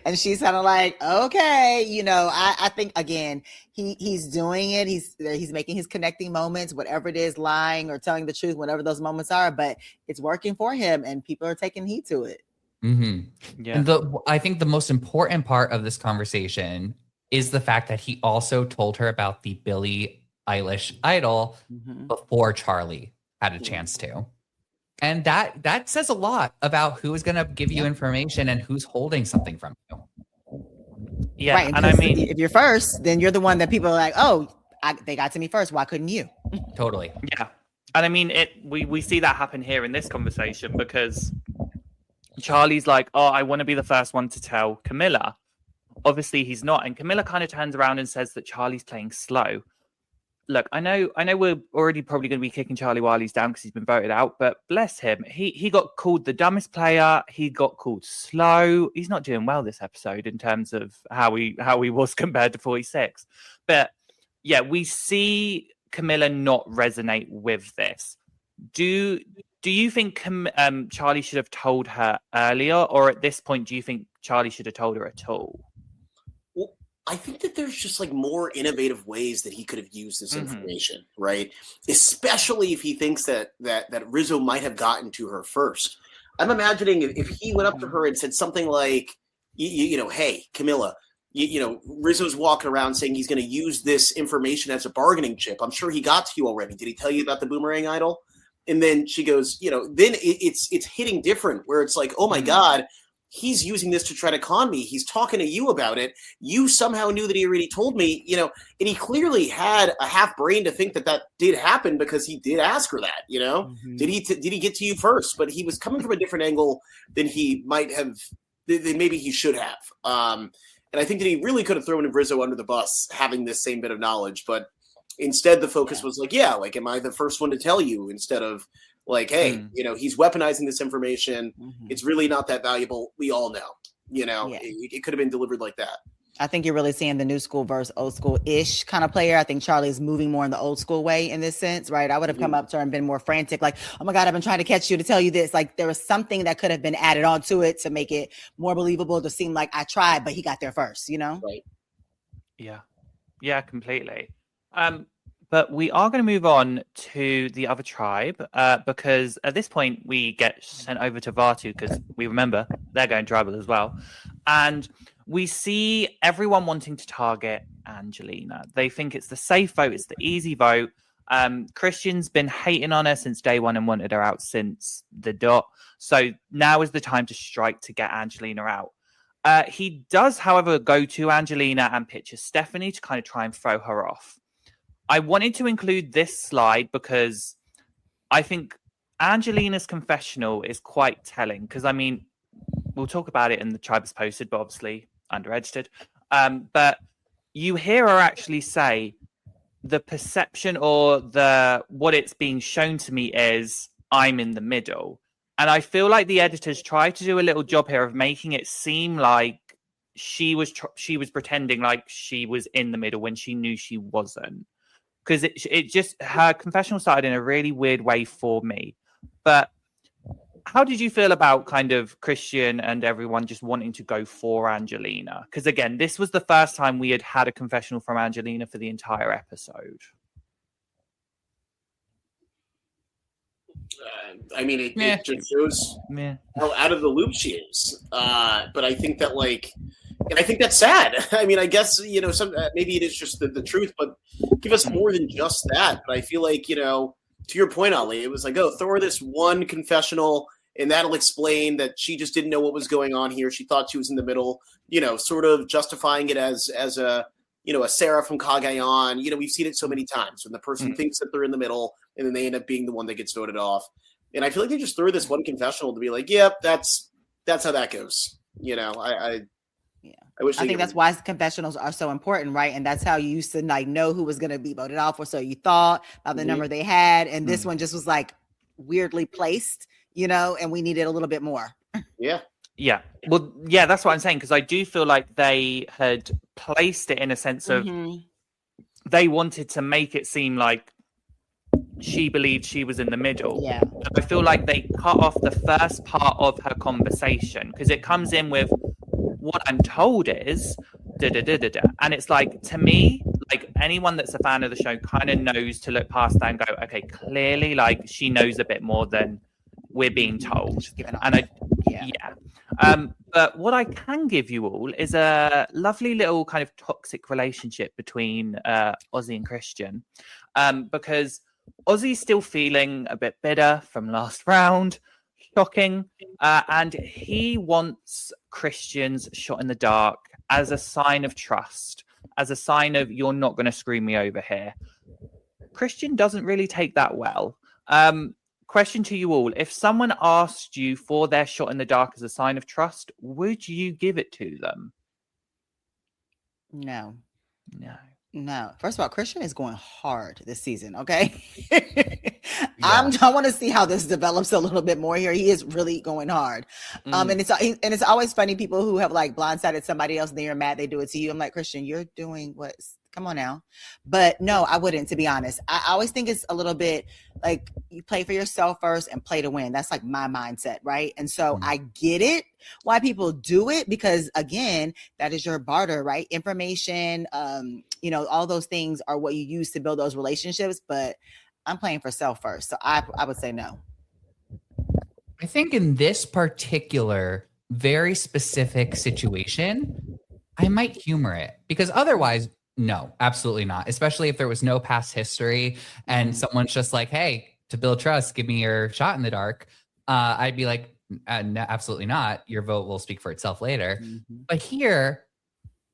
Speaker 4: And she's kind of like, okay, I think, again, he's doing it. He's making his connecting moments, whatever it is, lying or telling the truth, whatever those moments are, but it's working for him and people are taking heed to it.
Speaker 2: Mm-hmm. Yeah. And I think the most important part of this conversation is the fact that he also told her about the Billie Eilish idol before Charlie had a chance to. And that says a lot about who is going to give you information and who's holding something from you.
Speaker 1: Yeah,
Speaker 4: right.
Speaker 1: And I mean,
Speaker 4: if you're first, then you're the one that people are like, oh, they got to me first. Why couldn't you?
Speaker 2: Totally.
Speaker 1: Yeah. And I mean, we see that happen here in this conversation, because Charlie's like, oh, I want to be the first one to tell Camilla. Obviously, he's not. And Camilla kind of turns around and says that Charlie's playing slow. Look, I know we're already probably going to be kicking Charlie while he's down because he's been voted out, but bless him. He got called the dumbest player. He got called slow. He's not doing well this episode in terms of how he was compared to 46. But yeah, we see Camilla not resonate with this. Do you think Charlie should have told her earlier, or at this point, do you think Charlie should have told her at all?
Speaker 3: I think that there's just like more innovative ways that he could have used this information, right? Especially if he thinks that Rizzo might have gotten to her first. I'm imagining if he went up to her and said something like, hey, Camilla, Rizzo's walking around saying he's going to use this information as a bargaining chip. I'm sure he got to you already. Did he tell you about the Boomerang idol? And then she goes, then it's hitting different, where it's like, oh my God, he's using this to try to con me. He's talking to you about it. You somehow knew that he already told me, and he clearly had a half brain to think that did happen because he did ask her that,
Speaker 4: Mm-hmm.
Speaker 3: Did he get to you first? But he was coming from a different angle than he might have, than maybe he should have. And I think that he really could have thrown Rizzo under the bus having this same bit of knowledge, but instead the focus was like, am I the first one to tell you, instead of like, hey, he's weaponizing this information.
Speaker 4: Mm-hmm.
Speaker 3: It's really not that valuable. We all know, it could have been delivered like that.
Speaker 4: I think you're really seeing the new school versus old school-ish kind of player. I think Charlie's moving more in the old school way in this sense, right? I would have come up to her and been more frantic, like, oh my God, I've been trying to catch you to tell you this. Like, there was something that could have been added on to it to make it more believable, to seem like I tried, but he got there first,
Speaker 3: Right.
Speaker 1: Yeah, completely. But we are going to move on to the other tribe because at this point we get sent over to Vatu because we remember they're going tribal as well. And we see everyone wanting to target Angelina. They think it's the safe vote. It's the easy vote. Christian's been hating on her since day one and wanted her out since the dot. So now is the time to strike to get Angelina out. He does, however, go to Angelina and picture Stephanie to kind of try and throw her off. I wanted to include this slide because I think Angelina's confessional is quite telling. Because, I mean, we'll talk about it in the tribe as posted, but obviously under-edited. But you hear her actually say the perception or what it's being shown to me is I'm in the middle. And I feel like the editors tried to do a little job here of making it seem like she was pretending like she was in the middle when she knew she wasn't. Because it just, her confessional started in a really weird way for me. But how did you feel about kind of Christian and everyone just wanting to go for Angelina? Because again, this was the first time we had a confessional from Angelina for the entire episode.
Speaker 3: I mean, it just shows how out of the loop she is. But I think that, and I think that's sad. I mean, I guess, maybe it is just the truth, but give us more than just that. But I feel like, to your point, Ali, it was like, throw her this one confessional and that'll explain that she just didn't know what was going on here. She thought she was in the middle, sort of justifying it as a Sarah from Cagayan. We've seen it so many times when the person thinks that they're in the middle and then they end up being the one that gets voted off. And I feel like they just threw this one confessional to be like, yep, that's how that goes. I
Speaker 4: think that's why confessionals are so important, right? And that's how you used to know who was going to be voted off, or so you thought, about the number they had. And this one just was weirdly placed, and we needed a little bit more.
Speaker 3: Yeah.
Speaker 1: Yeah. Well, yeah, that's what I'm saying. Because I do feel like they had placed it in a sense of they wanted to make it seem like she believed she was in the middle.
Speaker 4: Yeah.
Speaker 1: And I feel like they cut off the first part of her conversation because it comes in with what I'm told is da-da-da-da-da. And it's to me, anyone that's a fan of the show kind of knows to look past that and go, okay, clearly she knows a bit more than we're being told. And but what I can give you all is a lovely little kind of toxic relationship between Ozzy and Christian, because Ozzy's still feeling a bit bitter from last round. Shocking. And he wants Christian's shot in the dark as a sign of trust, as a sign of you're not going to screw me over here. Christian doesn't really take that well. Question to you all. If someone asked you for their shot in the dark as a sign of trust, would you give it to them?
Speaker 4: No.
Speaker 2: No.
Speaker 4: First of all, Christian is going hard this season. Okay. I want to see how this develops a little bit more here. He is really going hard. And it's always funny, people who have blindsided somebody else and they're mad they do it to you. I'm like, Christian, you're doing come on now. But no, I wouldn't, to be honest. I always think it's a little bit you play for yourself first and play to win. That's my mindset, right? And so I get it why people do it, because again, that is your barter, right? Information, all those things are what you use to build those relationships. But I'm playing for self first. So I would say no.
Speaker 2: I think in this particular, very specific situation, I might humor it, because otherwise, no, absolutely not. Especially if there was no past history and someone's just like, hey, to build trust, give me your shot in the dark. I'd be like, absolutely not. Your vote will speak for itself later.
Speaker 1: Mhm.
Speaker 2: But here,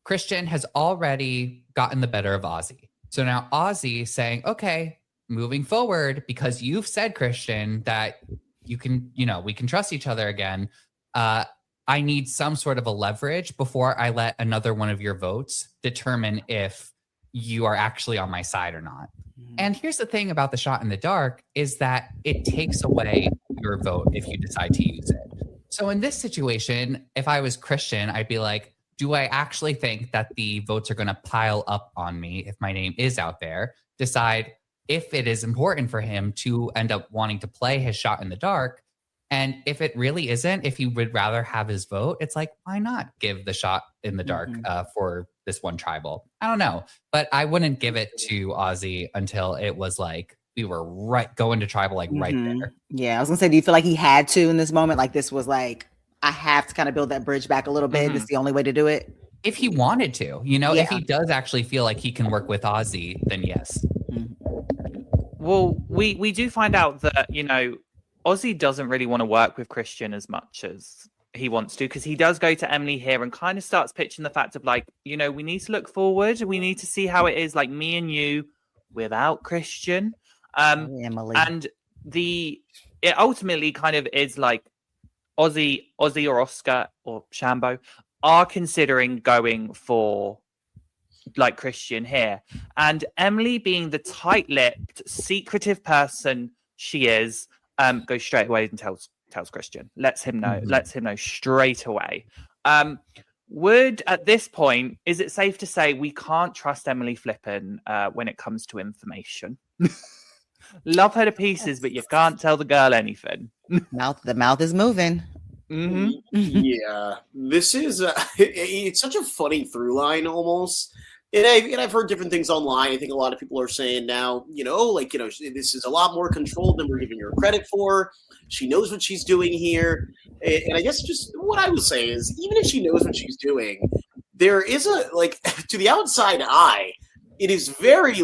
Speaker 2: Christian has already gotten the better of Ozzy. So now Ozzy saying, okay, moving forward, because you've said, Christian, that we can trust each other again. I need some sort of a leverage before I let another one of your votes determine if you are actually on my side or not. And here's the thing about the shot in the dark is that it takes away your vote if you decide to use it. So in this situation, if I was Christian, I'd be like, do I actually think that the votes are going to pile up on me if my name is out there? Decide if it is important for him to end up wanting to play his shot in the dark. And if it really isn't, if he would rather have his vote, it's like, why not give the shot in the dark for this one tribal? I don't know. But I wouldn't give it to Ozzy until it was like we were going to tribal, like right there.
Speaker 4: Yeah, I was gonna say, do you feel like he had to in this moment? Like this was like, I have to kind of build that bridge back a little bit. This is the only way to do it.
Speaker 2: If he wanted to, if he does actually feel like he can work with Ozzy, then yes.
Speaker 1: Well, we do find out that, Ozzy doesn't really want to work with Christian as much as he wants to, because he does go to Emily here and kind of starts pitching the fact of like, we need to look forward. We need to see how it is like me and you without Christian.
Speaker 4: Emily.
Speaker 1: And it ultimately kind of is like Ozzy or Oscar or Shambo are considering going for like Christian here. And Emily, being the tight-lipped, secretive person she is, goes straight away and tells Christian. Lets him know straight away. Would at this point, is it safe to say we can't trust Emily Flippin when it comes to information? Love her to pieces, but you can't tell the girl anything.
Speaker 4: The mouth is moving.
Speaker 3: Yeah, this is it's such a funny through line almost. And I've heard different things online. I think a lot of people are saying now, this is a lot more controlled than we're giving her credit for. She knows what she's doing here. And I guess just what I will say is, even if she knows what she's doing, there is to the outside eye, it is very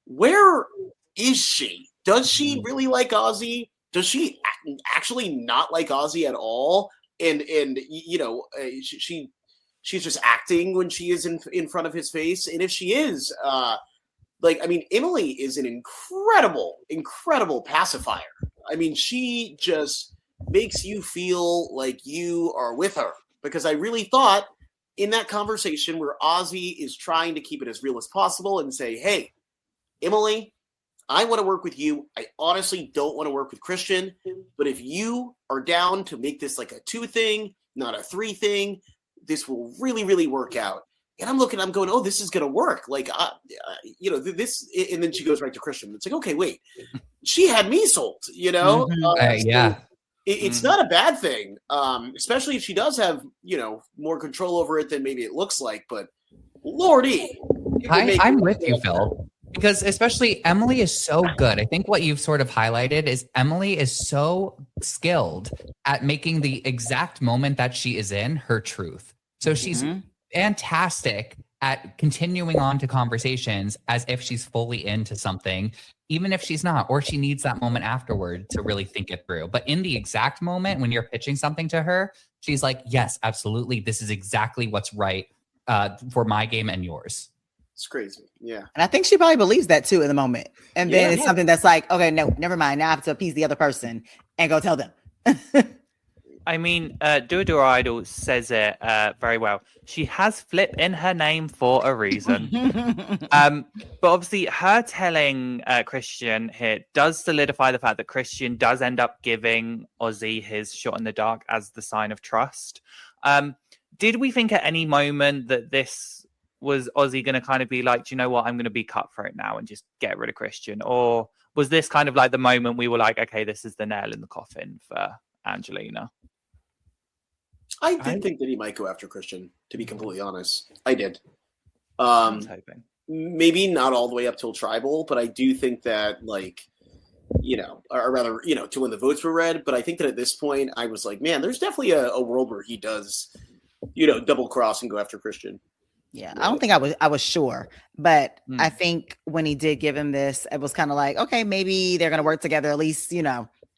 Speaker 3: where is she? Does she really like Ozzy? Does she actually not like Ozzy at all? And she's just acting when she is in front of his face. And if she is, Emily is an incredible pacifier. I mean, she just makes you feel like you are with her, because I really thought in that conversation where Ozzy is trying to keep it as real as possible and say, hey, Emily, I want to work with you. I honestly don't want to work with Christian, but if you are down to make this like a 2 thing, not a 3 thing, this will really, really work out. And I'm going, oh, this is going to work. This, and then she goes right to Christian. It's like, okay, wait, she had me sold,
Speaker 2: Yeah.
Speaker 3: It's not a bad thing, especially if she does have, more control over it than maybe it looks like. But Lordy.
Speaker 2: I'm with you, Phil. Because especially Emily is so good. I think what you've sort of highlighted is Emily is so skilled at making the exact moment that she is in her truth. So she's fantastic at continuing on to conversations as if she's fully into something, even if she's not, or she needs that moment afterward to really think it through. But in the exact moment when you're pitching something to her, she's like, yes, absolutely. This is exactly what's right for my game and yours.
Speaker 3: It's crazy. Yeah.
Speaker 4: And I think she probably believes that too in the moment. And then it's something that's like, okay, no, never mind. Now I have to appease the other person and go tell them.
Speaker 1: I mean, Dua Idol says it very well. She has Flip in her name for a reason. But obviously her telling Christian here does solidify the fact that Christian does end up giving Ozzy his shot in the dark as the sign of trust. Did we think at any moment that this was Ozzy going to kind of be like, do you know what, I'm going to be cutthroat now and just get rid of Christian? Or was this kind of like the moment we were like, okay, this is the nail in the coffin for Angelina?
Speaker 3: I did think that he might go after Christian, to be completely honest. I did.
Speaker 1: I was hoping.
Speaker 3: Maybe not all the way up till tribal, but I do think that, or rather, to when the votes were read. But I think that at this point, I was like, man, there's definitely a world where he does, double cross and go after Christian.
Speaker 4: Yeah, I don't think I was sure, but I think when he did give him this, it was kind of like, okay, maybe they're going to work together, at least,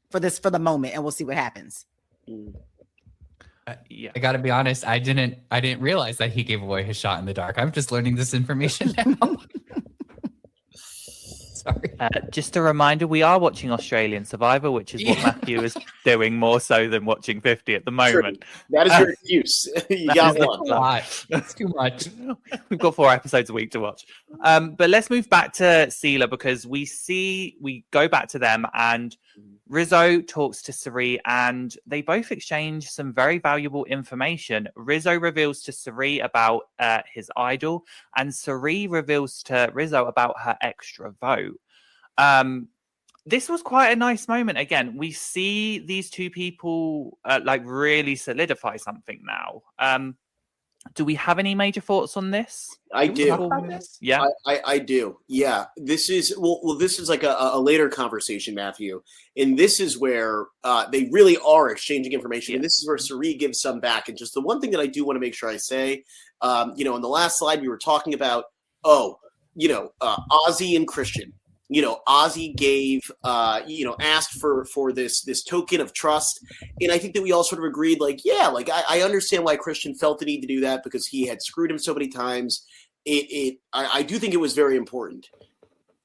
Speaker 4: for the moment, and we'll see what happens.
Speaker 1: Yeah.
Speaker 2: I gotta be honest, I didn't realize that he gave away his shot in the dark. I'm just learning this information now. Sorry.
Speaker 1: Just a reminder, we are watching Australian Survivor, which is what Matthew is doing more so than watching 50 at the moment.
Speaker 3: That is your excuse. You got one.
Speaker 2: A lot. That's too much.
Speaker 1: We've got 4 episodes a week to watch. But let's move back to Sela, because we go back to them, and Rizzo talks to Cirie, and they both exchange some very valuable information. Rizzo reveals to Cirie about his idol, and Cirie reveals to Rizzo about her extra vote. This was quite a nice moment. Again, we see these two people like really solidify something now. Do we have any major thoughts on this?
Speaker 3: I do.
Speaker 1: Yeah,
Speaker 3: I do. Yeah, this is this is like a later conversation, Matthew, and this is where they really are exchanging information, and this is where Cirie gives some back. And just the one thing that I do want to make sure I say, in the last slide we were talking about, Ozzy and Christian. Ozzy gave, asked for this token of trust. And I think that we all sort of agreed, I understand why Christian felt the need to do that, because he had screwed him so many times. I do think it was very important.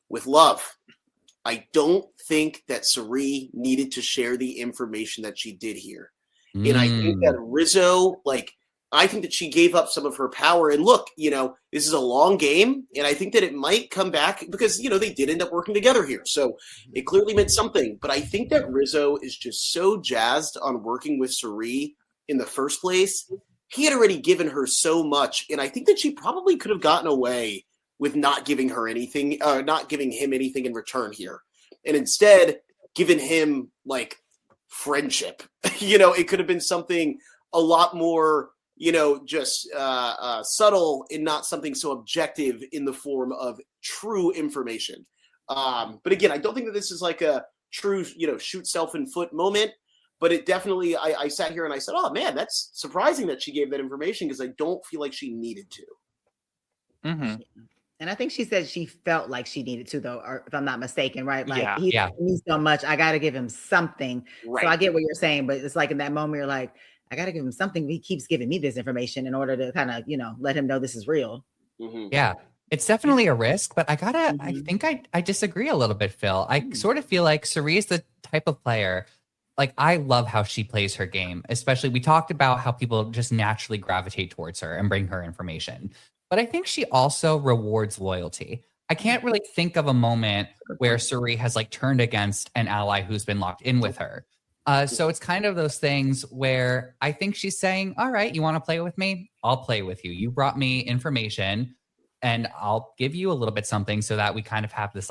Speaker 3: With love, I don't think that Cirie needed to share the information that she did here. And I think that Rizzo, I think that she gave up some of her power. And look, this is a long game, and I think that it might come back because, they did end up working together here. So it clearly meant something. But I think that Rizzo is just so jazzed on working with Cirie in the first place. He had already given her so much, and I think that she probably could have gotten away with not giving her anything, not giving him anything in return here. And instead, given him, friendship. It could have been something a lot more just subtle and not something so objective in the form of true information. But again, I don't think that this is like a true, shoot self in foot moment, but it definitely, I sat here and I said, oh man, that's surprising that she gave that information, because I don't feel like she needed to.
Speaker 1: Mm-hmm.
Speaker 4: And I think she said she felt like she needed to, though, or if I'm not mistaken, right? He needs so much, I got to give him something. Right. So I get what you're saying, but it's like in that moment, you're like, I got to give him something. He keeps giving me this information in order to kind of, let him know this is real.
Speaker 3: Mm-hmm.
Speaker 2: Yeah, it's definitely a risk, but I think I disagree a little bit, Phil. I sort of feel like Cirie is the type of player, I love how she plays her game, especially we talked about how people just naturally gravitate towards her and bring her information. But I think she also rewards loyalty. I can't really think of a moment where Cirie has turned against an ally who's been locked in with her. So it's kind of those things where I think she's saying, all right, you want to play with me? I'll play with you. You brought me information and I'll give you a little bit something so that we kind of have this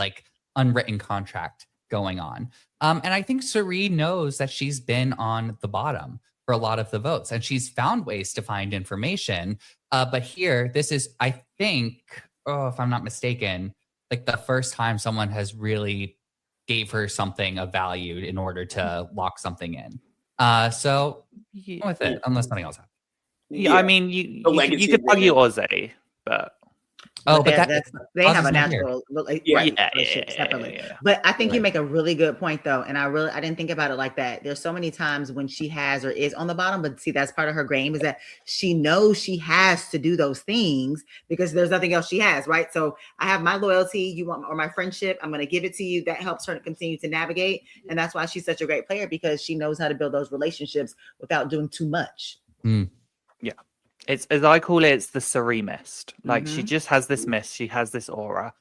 Speaker 2: unwritten contract going on. And I think Cirie knows that she's been on the bottom for a lot of the votes, and she's found ways to find information. But here, this is, I think, if I'm not mistaken, the first time someone has really gave her something of value in order to lock something in. So with it, unless something else happens.
Speaker 1: Yeah, I mean, you could argue Ozzy, but
Speaker 4: but they have a natural relationship separately.
Speaker 1: Yeah.
Speaker 4: But I think you make a really good point, though, and I didn't think about it like that. There's so many times when she has or is on the bottom, but see, that's part of her game, is that she knows she has to do those things because there's nothing else she has, right? So I have my loyalty, or my friendship, I'm going to give it to you. That helps her to continue to navigate, and that's why she's such a great player, because she knows how to build those relationships without doing too much.
Speaker 1: Yeah. It's, as I call it, it's the Cirie mist. She just has this mist. She has this aura.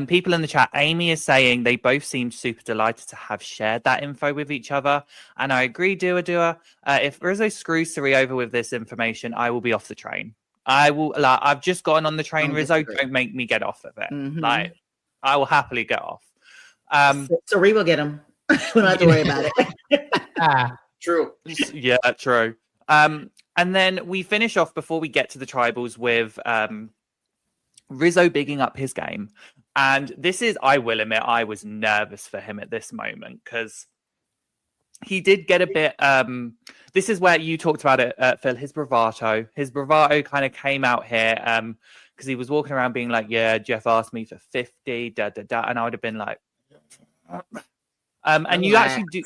Speaker 1: People in the chat, Amy is saying they both seemed super delighted to have shared that info with each other. And I agree, Dua. If Rizzo screws Cirie over with this information, I will be off the train. I will. I've just gotten on the train, Rizzo. Don't make me get off of it. I will happily get off.
Speaker 4: Cirie will get him. We don't have to worry about it.
Speaker 3: True.
Speaker 1: Yeah, true. And then we finish off before we get to the tribals with Rizzo bigging up his game. And this is, I will admit, I was nervous for him at this moment because he did get a bit. This is where you talked about it, Phil, his bravado. His bravado kind of came out here because he was walking around being like, yeah, Jeff asked me for 50, and I would have been like, And you actually do,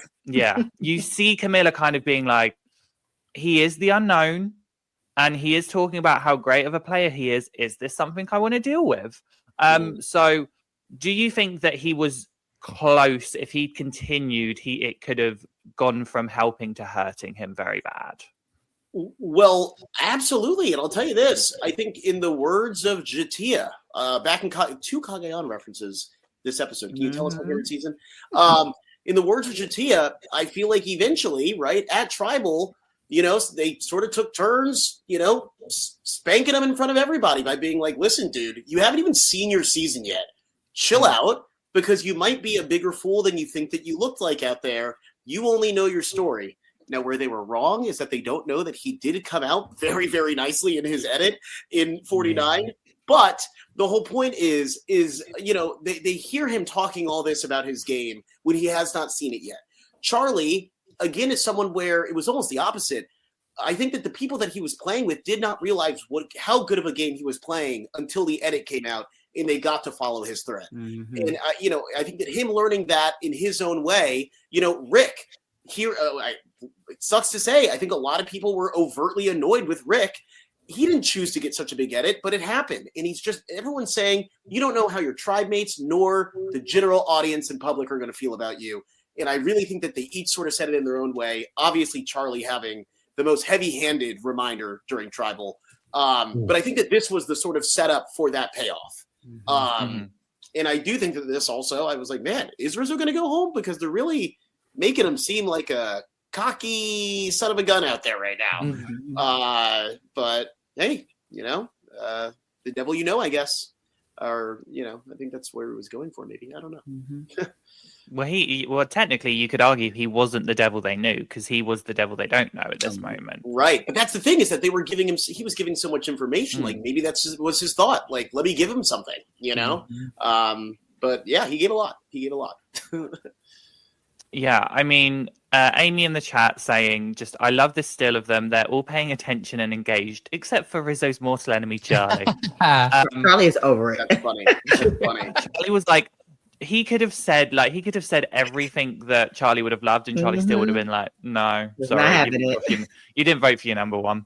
Speaker 1: you see Camilla kind of being like, he is the unknown, and he is talking about how great of a player he is. Is this something I want to deal with? So do you think that he was close? If he'd continued, it could have gone from helping to hurting him very bad?
Speaker 3: Well, absolutely. And I'll tell you this. I think in the words of Jatia, back in two Kagayan references this episode. Can you tell us my favorite season? In the words of Jatia, I feel like eventually, right, at Tribal, they sort of took turns, spanking him in front of everybody by being like, listen, dude, you haven't even seen your season yet. Chill out, because you might be a bigger fool than you think that you looked like out there. You only know your story. Now, where they were wrong is that they don't know that he did come out very, very nicely in his edit in 49. But the whole point is they hear him talking all this about his game when he has not seen it yet. Charlie, again, is someone where it was almost the opposite. I think that the people that he was playing with did not realize how good of a game he was playing until the edit came out and they got to follow his thread. And, I think that him learning that in his own way, Rick, here, it sucks to say, I think a lot of people were overtly annoyed with Rick. He didn't choose to get such a big edit, but it happened. And everyone's saying, you don't know how your tribe mates nor the general audience and public are going to feel about you. And I really think that they each sort of said it in their own way. Obviously, Charlie having the most heavy-handed reminder during Tribal. But I think that this was the sort of setup for that payoff. And I do think that this also, I was like, man, is Rizzo going to go home? Because they're really making him seem like a cocky son of a gun out there right now. But hey, the devil, I guess, or I think that's where he was going for. Maybe, I don't know.
Speaker 1: Well, technically, you could argue he wasn't the devil they knew, because he was the devil they don't know at this moment.
Speaker 3: Right, but that's the thing, is that they were giving him. He was giving so much information. Like, maybe was his thought. Like, let me give him something. But yeah, he gave a lot. Yeah,
Speaker 1: I mean, Amy in the chat saying, I love this still of them. They're all paying attention and engaged, except for Rizzo's mortal enemy, Charlie.
Speaker 4: Charlie is over it.
Speaker 3: That's funny.
Speaker 1: Charlie was like, he could have said everything that Charlie would have loved, and Charlie still would have been like, no, sorry, you didn't vote for your number one.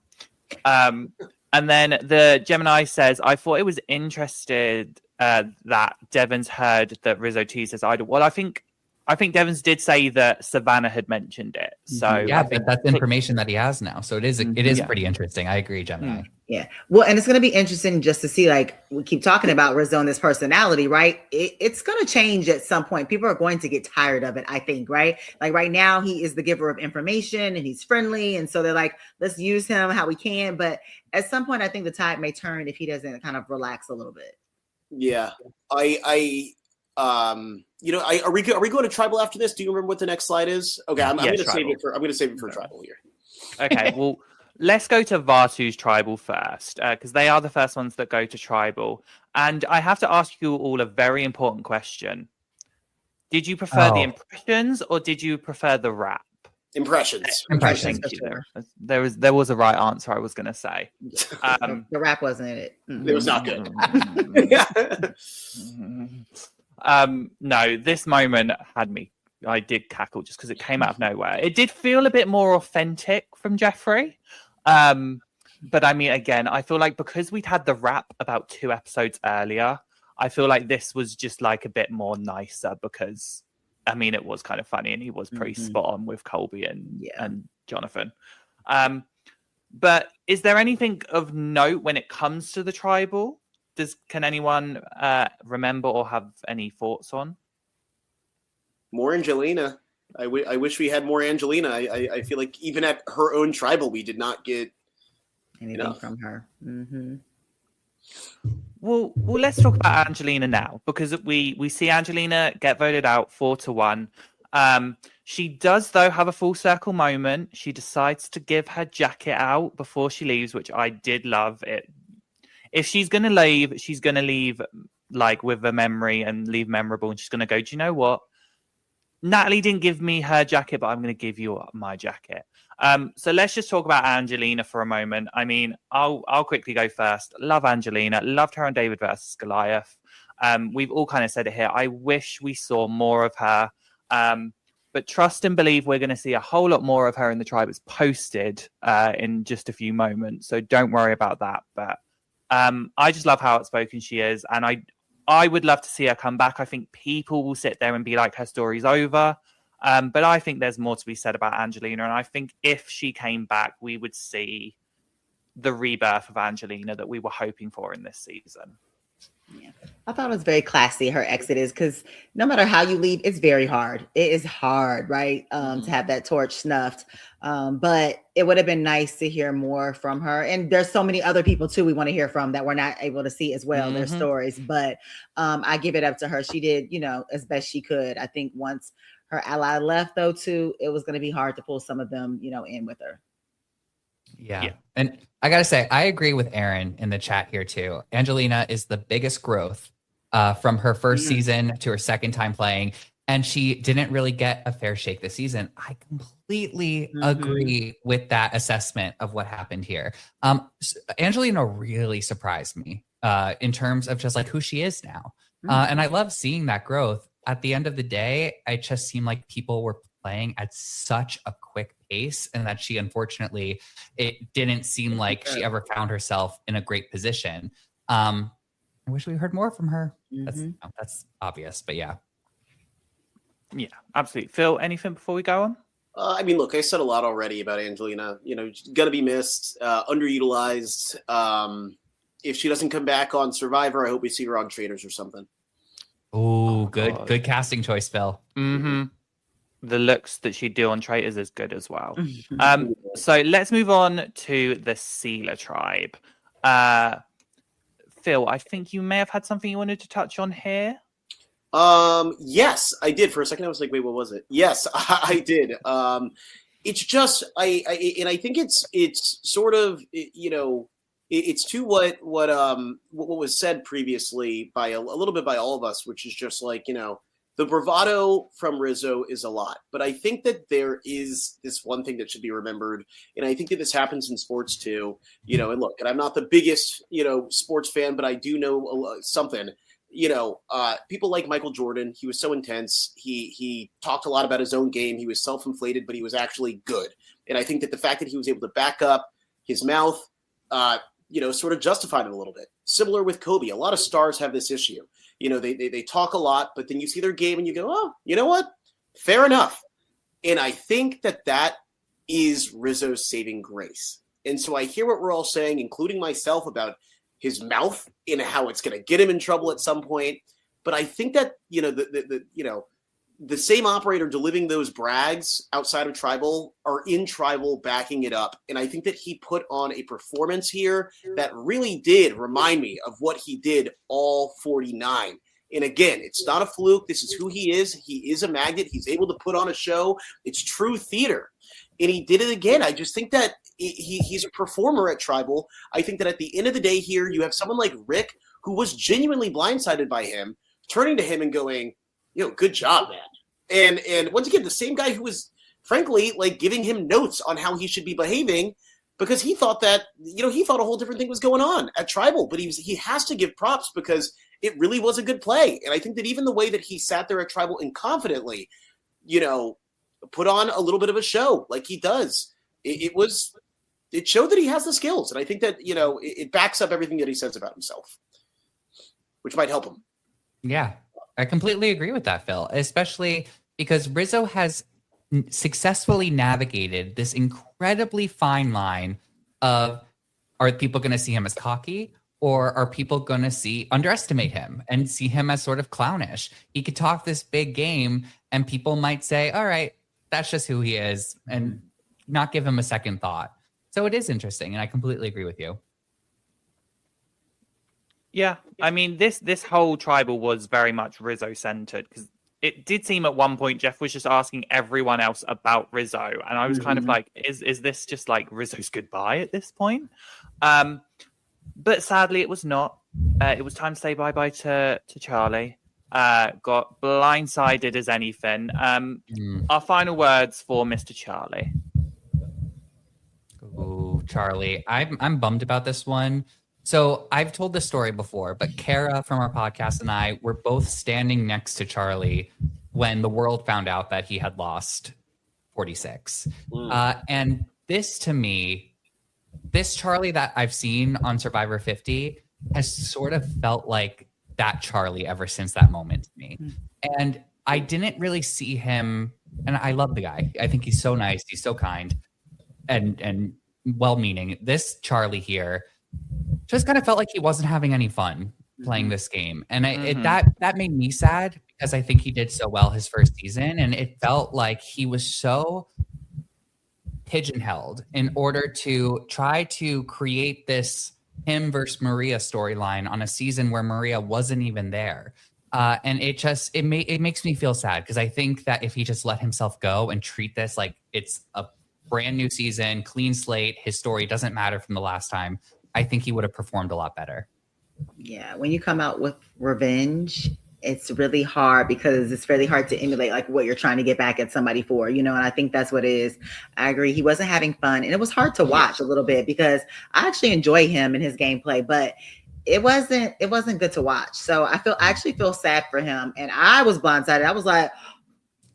Speaker 1: And then the Gemini says, I thought it was interested that Devon's heard that Rizzo teased his idol. Well, I think Devon's did say that Savannah had mentioned it. So
Speaker 2: yeah, but that's information that he has now. So it is pretty interesting. I agree, Gemini.
Speaker 4: Yeah. Well, and it's going to be interesting just to see, like, we keep talking about Rizzo and this personality, right? It's going to change at some point. People are going to get tired of it, I think, right? Like right now, he is the giver of information and he's friendly. And so they're like, let's use him how we can. But at some point, I think the tide may turn if he doesn't kind of relax a little bit.
Speaker 3: Yeah. Are we going to Tribal after this? Do you remember what the next slide is? Okay, I'm going to save it for Tribal here.
Speaker 1: Okay, well, let's go to Vatu's Tribal first, because they are the first ones that go to Tribal. And I have to ask you all a very important question. Did you prefer the impressions, or did you prefer the rap?
Speaker 3: Impressions.
Speaker 1: Thank you. There was a right answer, I was going to say.
Speaker 4: The rap wasn't it.
Speaker 3: It was not good.
Speaker 1: No, this moment I did cackle just because it came out of nowhere. It did feel a bit more authentic from Jeffrey. But I mean, again, I feel like because we'd had the rap about 2 episodes earlier, I feel like this was just like a bit more nicer, because I mean, it was kind of funny and he was pretty spot on with Colby and Jonathan. But is there anything of note when it comes to the Tribal? Can anyone remember or have any thoughts on?
Speaker 3: More Angelina. I wish we had more Angelina. I feel like even at her own Tribal, we did not get
Speaker 4: anything from her.
Speaker 1: Well, let's talk about Angelina now, because we see Angelina get voted out 4-1. She does, though, have a full circle moment. She decides to give her jacket out before she leaves, which I did love. It. If she's going to leave, she's going to leave like with a memory and leave memorable. And she's going to go, do you know what? Natalie didn't give me her jacket, but I'm going to give you my jacket. So let's just talk about Angelina for a moment. I mean, I'll quickly go first. Love Angelina. Loved her on David versus Goliath. We've all kind of said it here. I wish we saw more of her. But trust and believe we're going to see a whole lot more of her in the tribe. It's posted in just a few moments, so don't worry about that. But I just love how outspoken she is, and I would love to see her come back. I think people will sit there and be like, her story's over. But I think there's more to be said about Angelina, and I think if she came back, we would see the rebirth of Angelina that we were hoping for in this season.
Speaker 4: Yeah. I thought it was very classy, her exit is, because no matter how you leave, it's very hard. It is hard, right? To have that torch snuffed. But it would have been nice to hear more from her. And there's so many other people too we want to hear from that we're not able to see as well, their stories. But I give it up to her. She did, as best she could. I think once her ally left though too, it was going to be hard to pull some of them, in with her.
Speaker 2: Yeah. And I got to say, I agree with Aaron in the chat here too. Angelina is the biggest growth from her first season to her second time playing. And she didn't really get a fair shake this season. I completely agree with that assessment of what happened here. Angelina really surprised me in terms of just like who she is now. And I love seeing that growth. At the end of the day, it just seemed like people were playing at such a quick pace, and that she, unfortunately, it didn't seem like she ever found herself in a great position. I wish we heard more from her. That's obvious, but yeah.
Speaker 1: Yeah, absolutely. Phil, anything before we go on?
Speaker 3: I mean, look, I said a lot already about Angelina. Gonna be missed, underutilized. If she doesn't come back on Survivor, I hope we see her on Traitors or something.
Speaker 2: Oh, good casting choice, Phil.
Speaker 1: The looks that she'd do on Traitors is good as well. So let's move on to the Sealer tribe. Phil, I think you may have had something you wanted to touch on here.
Speaker 3: Yes, I did. For a second, I was like, wait, what was it? Yes, I did. It's just, I think it's sort of, it's to what was said previously by a little bit by all of us, which is just like, the bravado from Rizzo is a lot, but I think that there is this one thing that should be remembered. And I think that this happens in sports too, and look, and I'm not the biggest, sports fan, but I do know something, people like Michael Jordan. He was so intense. He talked a lot about his own game. He was self-inflated, but he was actually good. And I think that the fact that he was able to back up his mouth, sort of justified it a little bit. Similar with Kobe. A lot of stars have this issue. They talk a lot, but then you see their game and you go, oh, you know what? Fair enough. And I think that is Rizzo's saving grace. And so I hear what we're all saying, including myself, about his mouth and how it's going to get him in trouble at some point. But I think that, the same operator delivering those brags outside of Tribal are in Tribal backing it up. And I think that he put on a performance here that really did remind me of what he did all 49. And again, it's not a fluke. This is who he is. He is a magnet. He's able to put on a show. It's true theater. And he did it again. I just think that he's a performer at Tribal. I think that at the end of the day here, you have someone like Rick, who was genuinely blindsided by him, turning to him and going, good job, man. And once again, the same guy who was, frankly, like giving him notes on how he should be behaving, because he thought that, he thought a whole different thing was going on at Tribal. But he has to give props because it really was a good play. And I think that even the way that he sat there at Tribal and confidently, put on a little bit of a show like he does, it showed that he has the skills. And I think that, it backs up everything that he says about himself, which might help him.
Speaker 2: Yeah, I completely agree with that, Phil, especially because Rizzo has successfully navigated this incredibly fine line of, are people going to see him as cocky, or are people going to underestimate him and see him as sort of clownish? He could talk this big game and people might say, all right, that's just who he is, and not give him a second thought. So it is interesting, and I completely agree with you.
Speaker 1: Yeah, I mean, this whole Tribal was very much Rizzo centered, because it did seem at one point Jeff was just asking everyone else about Rizzo, and I was kind of like, is this just like Rizzo's goodbye at this point? But sadly, it was not. It was time to say bye-bye to Charlie. Got blindsided as anything. Our final words for Mr. Charlie.
Speaker 2: Oh, Charlie. I'm bummed about this one. So I've told this story before, but Kara from our podcast and I were both standing next to Charlie when the world found out that he had lost 46. And this, to me, this Charlie that I've seen on Survivor 50 has sort of felt like that Charlie ever since that moment to me. And I didn't really see him, and I love the guy. I think he's so nice. He's so kind and well-meaning. This Charlie here just kind of felt like he wasn't having any fun playing this game. And that made me sad because I think he did so well his first season. And it felt like he was so pigeonholed in order to try to create this him versus Maria storyline on a season where Maria wasn't even there. And it makes me feel sad because I think that if he just let himself go and treat this like it's a brand new season, clean slate, his story doesn't matter from the last time, I think he would have performed a lot better.
Speaker 4: Yeah, when you come out with revenge, it's really hard because it's really hard to emulate like what you're trying to get back at somebody for, and I think that's what it is. I agree. He wasn't having fun, and it was hard to watch a little bit because I actually enjoy him and his gameplay, but it wasn't good to watch. So I actually feel sad for him, and I was blindsided. I was like,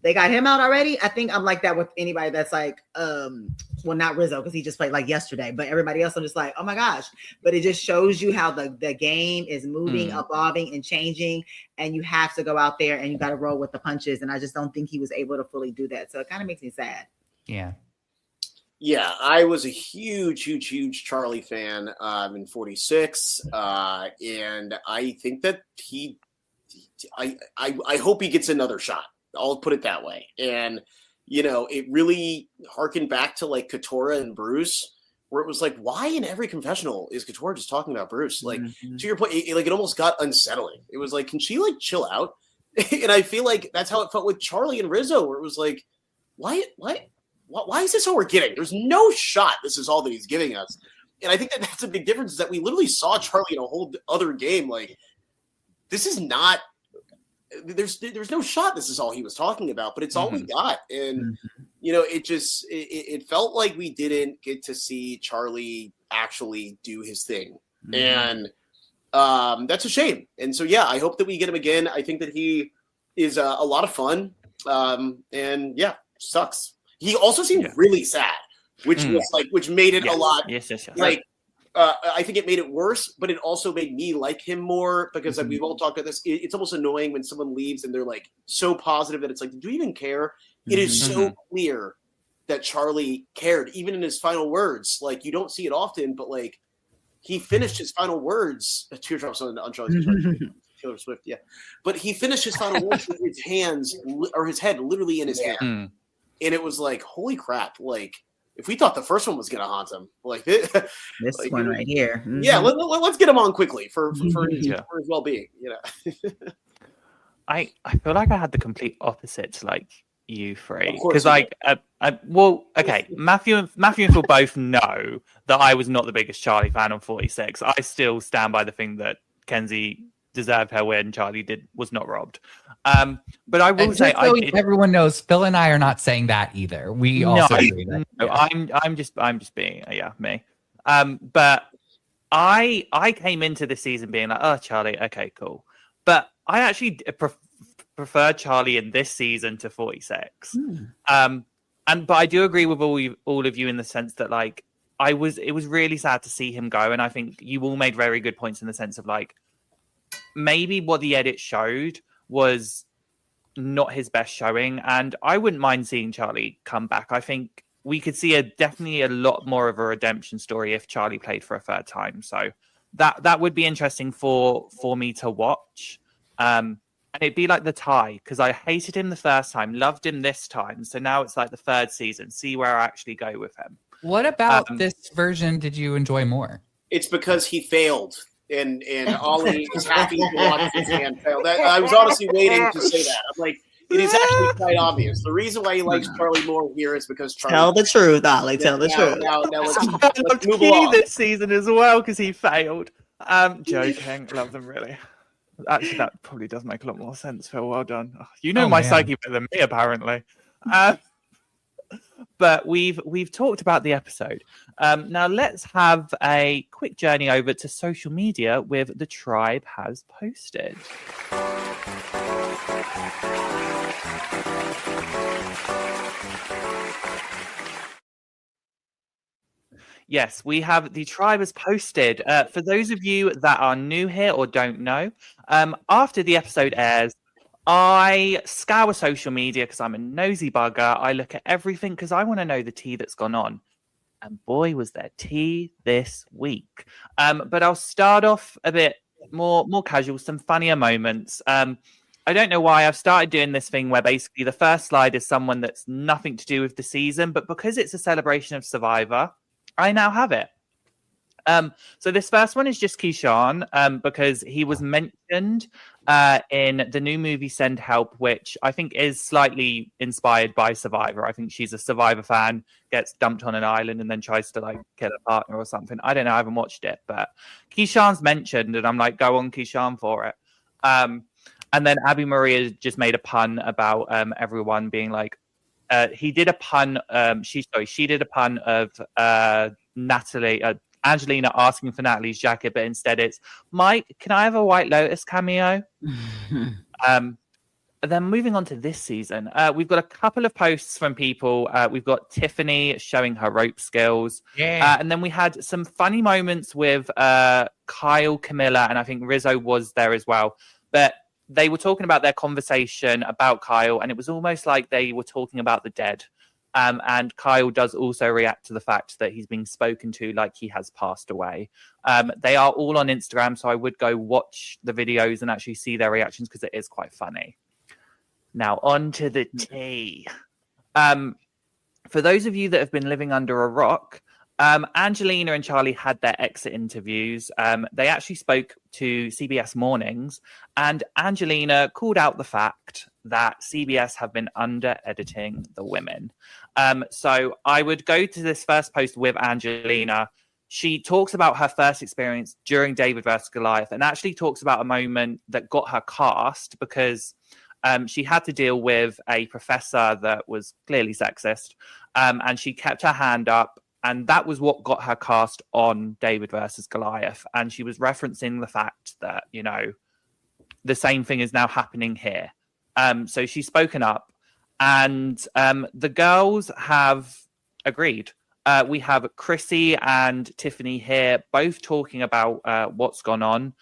Speaker 4: they got him out already. I think I'm like that with anybody that's like, well, not Rizzo because he just played like yesterday, but everybody else I'm just like, oh my gosh. But it just shows you how the game is moving, evolving, and changing, and you have to go out there and you got to roll with the punches. And I just don't think he was able to fully do that. So it kind of makes me sad.
Speaker 2: Yeah.
Speaker 3: Yeah, I was a huge Charlie fan in 46, and I think that I hope he gets another shot. I'll put it that way. And, it really harkened back to like Katora and Bruce, where it was like, why in every confessional is Katora just talking about Bruce? Like, to your point, it almost got unsettling. It was like, can she like chill out? And I feel like that's how it felt with Charlie and Rizzo, where it was like, why is this all we're getting? There's no shot this is all that he's giving us. And I think that that's a big difference is that we literally saw Charlie in a whole other game. Like, this is not, there's no shot this is all he was talking about, but it's all we got. And, it felt like we didn't get to see Charlie actually do his thing. And that's a shame. And so, yeah, I hope that we get him again. I think that he is a lot of fun. And yeah, sucks. He also seemed really sad, which was like, which made it a lot.
Speaker 1: Yes.
Speaker 3: Like, I think it made it worse, but it also made me like him more because like, we've all talked about this. It's almost annoying when someone leaves and they're like so positive that it's like, do you even care? It is so clear that Charlie cared, even in his final words. Like, you don't see it often, but like, he finished his final words. Teardrops on Charlie's Taylor Swift, yeah. But he finished his final words with his hands or his head literally in his hand. And it was like, holy crap! Like, if we thought the first one was going to haunt him, like this like,
Speaker 4: one right here,
Speaker 3: yeah, let's get him on quickly for his well-being.
Speaker 1: I feel like I had the complete opposite to like you three because like Matthew and Phil both know that I was not the biggest Charlie fan on 46. I still stand by the thing that Kenzie deserved her win. Charlie was not robbed. But I will say,
Speaker 2: everyone knows, Phil and I are not saying that either. We also agree that.
Speaker 1: No, I'm just being me. But I came into this season being like, oh, Charlie, okay, cool. But I actually prefer Charlie in this season to 46. But I do agree with all of you in the sense that like it was really sad to see him go, and I think you all made very good points in the sense of like maybe what the edit showed was not his best showing, and I wouldn't mind seeing Charlie come back. I think we could see definitely a lot more of a redemption story if Charlie played for a third time. So that would be interesting for me to watch. And it'd be like the tie, because I hated him the first time, loved him this time. So now it's like the third season. See where I actually go with him.
Speaker 2: What about this version did you enjoy more?
Speaker 3: It's because he failed. And Ollie is happy to watch his hand fail. I was honestly waiting to say that. I'm like, it is actually quite obvious. The reason why he likes Charlie more here is because Charlie.
Speaker 4: Tell the truth, Ollie. Tell the truth.
Speaker 3: Now let's move along.
Speaker 1: This season as well because he failed. Joking, love them really. Actually, that probably does make a lot more sense, Phil. Well done. You know my psyche better than me, apparently. But we've talked about the episode. Now let's have a quick journey over to social media with The Tribe Has Posted. Yes, we have The Tribe Has Posted. For those of you that are new here or don't know, after the episode airs, I scour social media because I'm a nosy bugger. I look at everything because I want to know the tea that's gone on. And boy, was there tea this week. But I'll start off a bit more casual, some funnier moments. I don't know why I've started doing this thing where basically the first slide is someone that's nothing to do with the season, but because it's a celebration of Survivor, I now have it. So this first one is just Keyshawn, because he was mentioned in the new movie Send Help, which I think is slightly inspired by Survivor. I think she's a Survivor fan, gets dumped on an island and then tries to like kill a partner or something. I don't know, I haven't watched it, but Keyshawn's mentioned and I'm like, go on Keyshawn for it. And then Abby Maria just made a pun about everyone being like, he did a pun, she did a pun of Angelina asking for Natalie's jacket, but instead it's, Mike, can I have a White Lotus cameo? Then moving on to this season, we've got a couple of posts from people. We've got Tiffany showing her rope skills.
Speaker 2: Yeah.
Speaker 1: And then we had some funny moments with Kyle, Camilla, and I think Rizzo was there as well. But they were talking about their conversation about Kyle, and it was almost like they were talking about the dead. And Kyle does also react to the fact that he's being spoken to like he has passed away. They are all on Instagram, so I would go watch the videos and actually see their reactions because it is quite funny. Now, on to the tea. For those of you that have been living under a rock, Angelina and Charlie had their exit interviews. They actually spoke to CBS Mornings, and Angelina called out the fact that CBS have been under-editing the women. So I would go to this first post with Angelina. She talks about her first experience during David vs. Goliath and actually talks about a moment that got her cast because she had to deal with a professor that was clearly sexist, and she kept her hand up. And that was what got her cast on David versus Goliath. And she was referencing the fact that, you know, the same thing is now happening here. So she's spoken up and the girls have agreed. We have Chrissy and Tiffany here, both talking about what's gone on.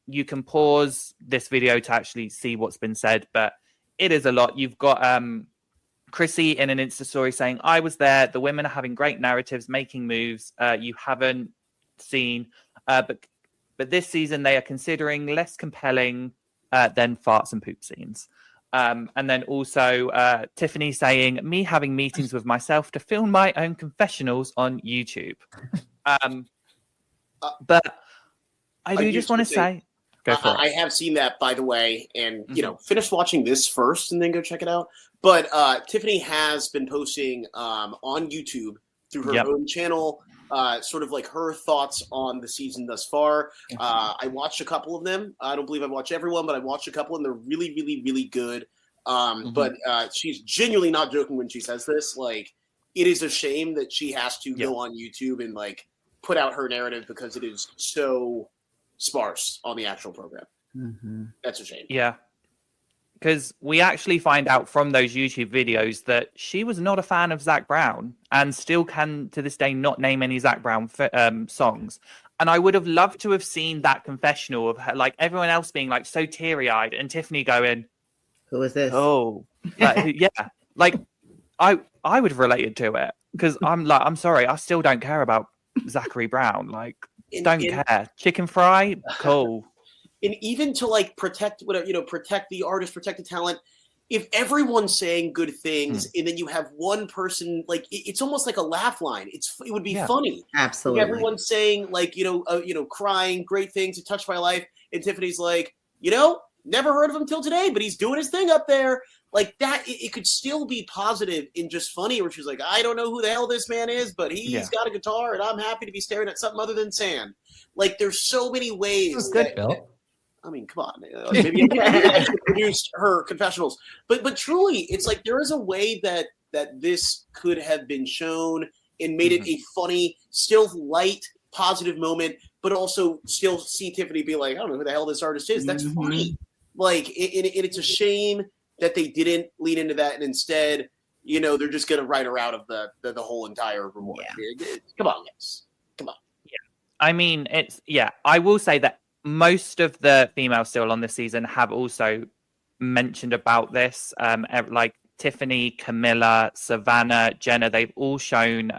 Speaker 1: You can pause this video to actually see what's been said, but it is a lot. You've got Chrissy in an Insta story saying, I was there. The women are having great narratives, making moves you haven't seen. But this season, they are considering less compelling than farts and poop scenes. And then also Tiffany saying, me having meetings with myself to film my own confessionals on YouTube. But I do just want to say, go for it.
Speaker 3: I have seen that, by the way, and, you know, finish watching this first and then go check it out. But Tiffany has been posting on YouTube through her own channel, sort of like her thoughts on the season thus far. I watched a couple of them. I don't believe I've watched everyone, but I watched a couple, and they're really, really, really good. But she's genuinely not joking when she says this. Like, it is a shame that she has to go on YouTube and, like, put out her narrative because it is so sparse on the actual program. That's a shame.
Speaker 1: Yeah. Because we actually find out from those YouTube videos that she was not a fan of Zac Brown and still can, to this day, not name any Zac Brown songs. And I would have loved to have seen that confessional of her, like everyone else being like so teary-eyed and Tiffany going,
Speaker 4: who is this?
Speaker 1: Oh, yeah. Like, I would have related to it because I'm like, I'm sorry, I still don't care about Zachary Brown. Like, don't care. Chicken fry, cool.
Speaker 3: And even to like protect whatever, you know, protect the artist, protect the talent. If everyone's saying good things and then you have one person, like it's almost like a laugh line. it would be funny.
Speaker 4: Absolutely.
Speaker 3: Like, everyone's saying like, crying great things, it touched my life. And Tiffany's like, never heard of him till today, but he's doing his thing up there. Like that, it could still be positive and just funny. Where she's like, I don't know who the hell this man is, but he's got a guitar and I'm happy to be staring at something other than sand. Like there's so many ways.
Speaker 2: That's good, Bill.
Speaker 3: I mean, come on. Maybe I produced her confessionals, but truly, it's like there is a way that that this could have been shown and made it a funny, still light, positive moment, but also still see Tiffany be like, I don't know who the hell this artist is. That's funny. Like, it's a shame that they didn't lean into that, and instead, you know, they're just going to write her out of the whole entire reward. Yeah. Come on, guys. Come on.
Speaker 1: Yeah. I mean, I will say that most of the females still on this season have also mentioned about this. Like Tiffany, Camilla, Savannah, Jenna, they've all shown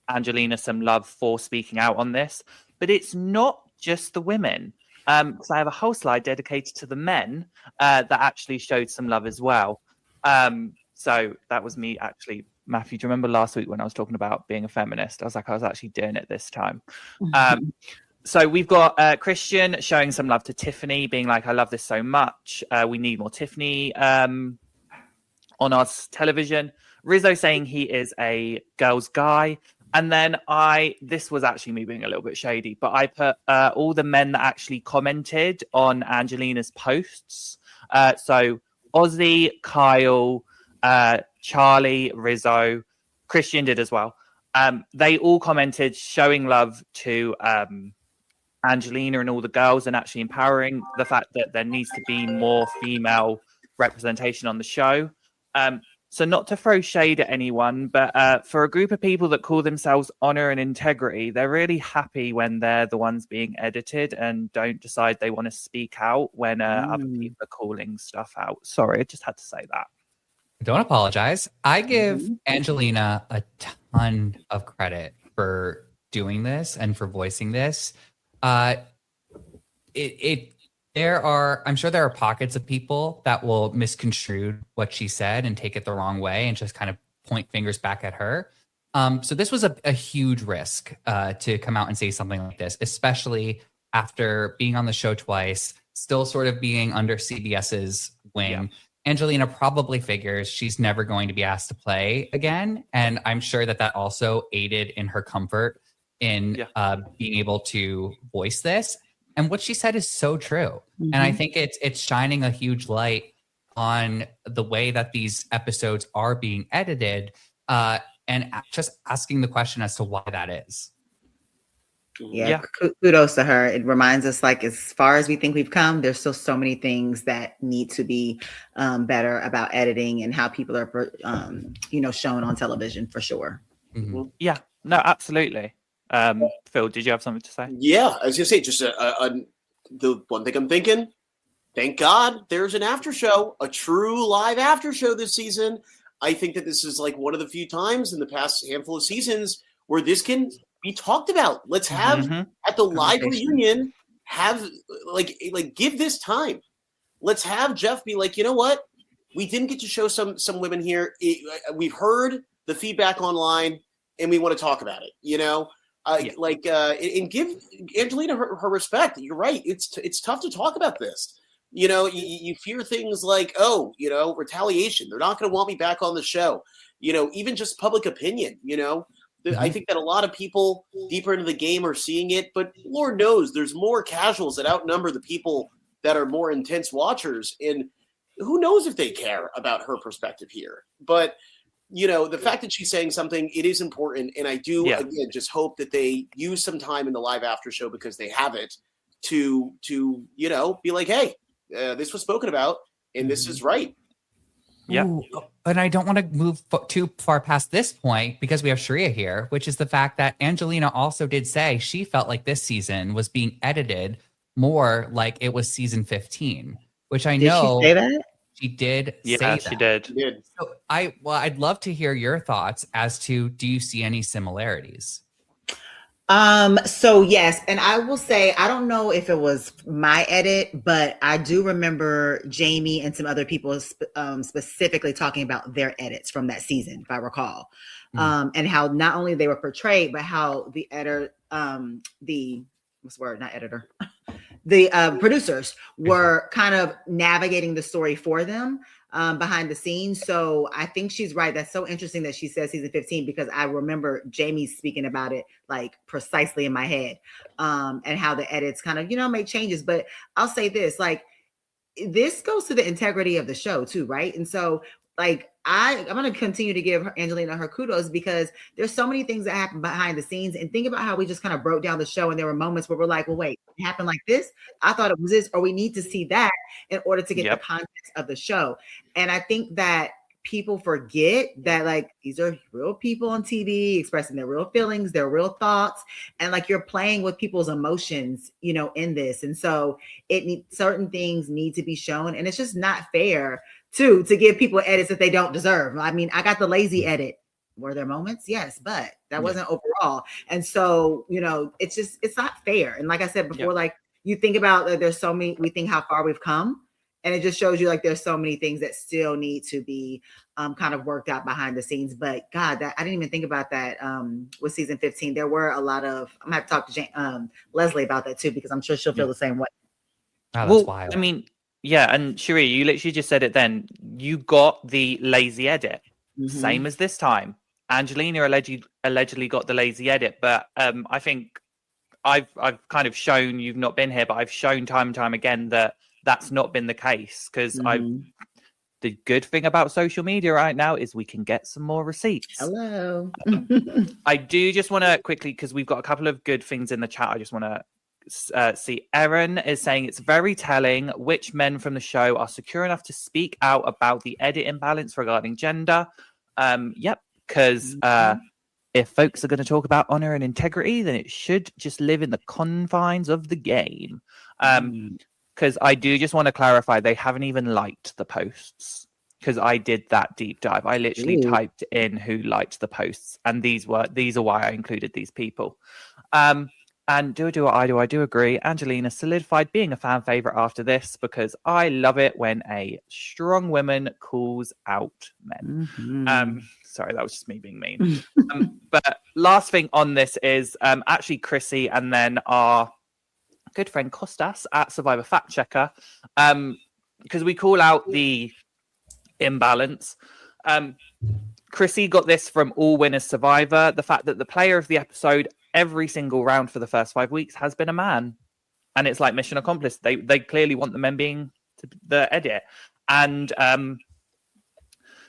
Speaker 1: Angelina some love for speaking out on this. But it's not just the women. So I have a whole slide dedicated to the men that actually showed some love as well. So that was me actually. Matthew, do you remember last week when I was talking about being a feminist? I was like, I was actually doing it this time. So we've got Christian showing some love to Tiffany, being like, I love this so much. We need more Tiffany on our television. Rizzo saying he is a girl's guy. And then this was actually me being a little bit shady, but I put all the men that actually commented on Angelina's posts. So Ozzy, Kyle, Charlie, Rizzo, Christian did as well. They all commented showing love to Angelina and all the girls, and actually empowering the fact that there needs to be more female representation on the show. So not to throw shade at anyone, but for a group of people that call themselves honor and integrity, they're really happy when they're the ones being edited and don't decide they want to speak out when other people are calling stuff out. Sorry, I just had to say that.
Speaker 2: Don't apologize. I give Angelina a ton of credit for doing this and for voicing this. I'm sure there are pockets of people that will misconstrue what she said and take it the wrong way and just kind of point fingers back at her. So this was a huge risk to come out and say something like this, especially after being on the show twice, still sort of being under CBS's wing. Yeah. Angelina probably figures she's never going to be asked to play again. And I'm sure that also aided in her comfort in being able to voice this. And what she said is so true. And I think it's shining a huge light on the way that these episodes are being edited and just asking the question as to why that is.
Speaker 4: Yeah, kudos to her. It reminds us, like, as far as we think we've come, there's still so many things that need to be better about editing and how people are, shown on television, for sure.
Speaker 1: Yeah, no, absolutely. Phil, did you have something to say?
Speaker 3: Yeah, I was gonna say just the one thing I'm thinking. Thank God there's an after show, a true live after show this season. I think that this is like one of the few times in the past handful of seasons where this can be talked about. Let's have at the live reunion, have like give this time. Let's have Jeff be like, you know what? We didn't get to show some women here. We've heard the feedback online, and we want to talk about it. You know, and give Angelina her respect. You're right. It's tough to talk about this. You know, you fear things like, retaliation. They're not going to want me back on the show. You know, even just public opinion. You know. I think that a lot of people deeper into the game are seeing it, but Lord knows there's more casuals that outnumber the people that are more intense watchers. And who knows if they care about her perspective here. But, you know, the fact that she's saying something, it is important. And I do, again, just hope that they use some time in the live after show because they have it to be like, hey, this was spoken about and this is right.
Speaker 2: Yeah. And I don't want to move too far past this point because we have Sherea here, which is the fact that Angelina also did say she felt like this season was being edited more like it was season 15, which I know.
Speaker 4: Did she say that?
Speaker 2: She did say that.
Speaker 1: She did.
Speaker 2: So I'd love to hear your thoughts as to, do you see any similarities?
Speaker 4: So yes, and I will say, I don't know if it was my edit, but I do remember Jamie and some other people specifically talking about their edits from that season, if I recall, and how not only they were portrayed, but how the producers were kind of navigating the story for them behind the scenes. So I think she's right. That's so interesting that she says season 15, because I remember Jamie speaking about it like precisely in my head, and how the edits kind of, made changes. But I'll say this, like, this goes to the integrity of the show too, right? And so, like, I'm going to continue to give Angelina her kudos because there's so many things that happen behind the scenes. And think about how we just kind of broke down the show, and there were moments where we're like, well, wait, it happened like this? I thought it was this, or we need to see that in order to get the context of the show. And I think that people forget that like these are real people on TV expressing their real feelings, their real thoughts, and like you're playing with people's emotions, you know, in this. And so certain things need to be shown, and it's just not fair to give people edits that they don't deserve. I mean, I got the lazy edit. Were there moments? Yes, but that wasn't overall. And so, you know, it's not fair. And like I said before, like you think about that there's so many, we think how far we've come. And it just shows you like there's so many things that still need to be kind of worked out behind the scenes. But God, that I didn't even think about that with season 15. There were a lot of, I'm gonna have to talk to Leslie about that too, because I'm sure she'll feel the same way.
Speaker 2: Oh, that's wild.
Speaker 1: I mean, yeah, and Sherea, you literally just said it then. You got the lazy edit. Same as this time. Angelina allegedly got the lazy edit, but I think I've kind of shown, you've not been here, but I've shown time and time again that that's not been the case, because the good thing about social media right now is we can get some more receipts.
Speaker 4: Hello.
Speaker 1: I do just want to quickly, because we've got a couple of good things in the chat, I just want to see. Erin is saying it's very telling which men from the show are secure enough to speak out about the edit imbalance regarding gender. Yep, because if folks are going to talk about honor and integrity, then it should just live in the confines of the game. Because I do just want to clarify, they haven't even liked the posts, because I did that deep dive. I literally typed in who liked the posts, and these are why I included these people. And I do agree. Angelina solidified being a fan favorite after this, because I love it when a strong woman calls out men. Sorry, that was just me being mean. But last thing on this is actually Chrissy and then our good friend Kostas at Survivor Fact Checker, because we call out the imbalance. Chrissy got this from All Winners Survivor, the fact that the player of the episode every single round for the first 5 weeks has been a man, and it's like mission accomplished. They clearly want the men being the edit. And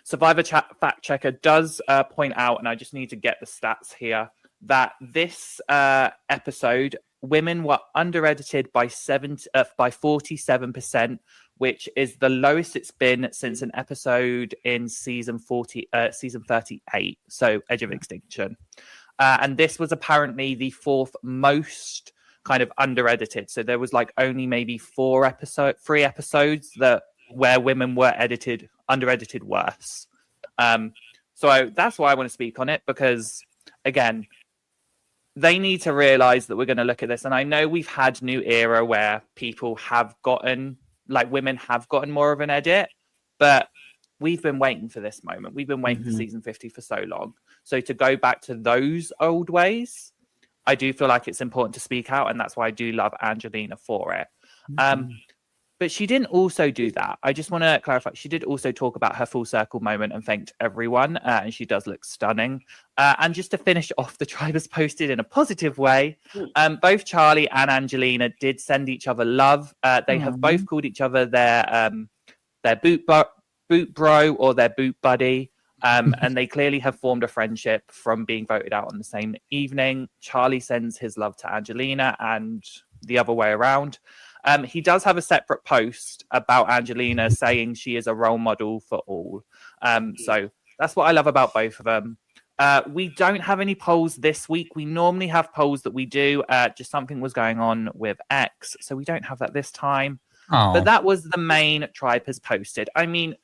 Speaker 1: Survivor Fact Checker does point out, and I just need to get the stats here, that this episode women were under-edited by 47%, which is the lowest it's been since an episode in season 38, so Edge of Extinction. And this was apparently the fourth most kind of under-edited. So there was like only maybe 3 episodes where women were under-edited worse. So that's why I want to speak on it, because again, they need to realize that we're going to look at this. And I know we've had New Era where people have gotten, like women have gotten more of an edit, but we've been waiting for this moment. We've been waiting for season 50 for so long. So to go back to those old ways, I do feel like it's important to speak out. And that's why I do love Angelina for it. But she didn't also do that. I just want to clarify. She did also talk about her full circle moment and thanked everyone. And she does look stunning. And just to finish off, the tribe has posted in a positive way. Both Charlie and Angelina did send each other love. They have both called each other their boot bro or their boot buddy. And they clearly have formed a friendship from being voted out on the same evening. Charlie sends his love to Angelina and the other way around. He does have a separate post about Angelina saying she is a role model for all. So that's what I love about both of them. We don't have any polls this week. We normally have polls that we do. Just something was going on with X, so we don't have that this time. But that was the main tribe has posted. I mean,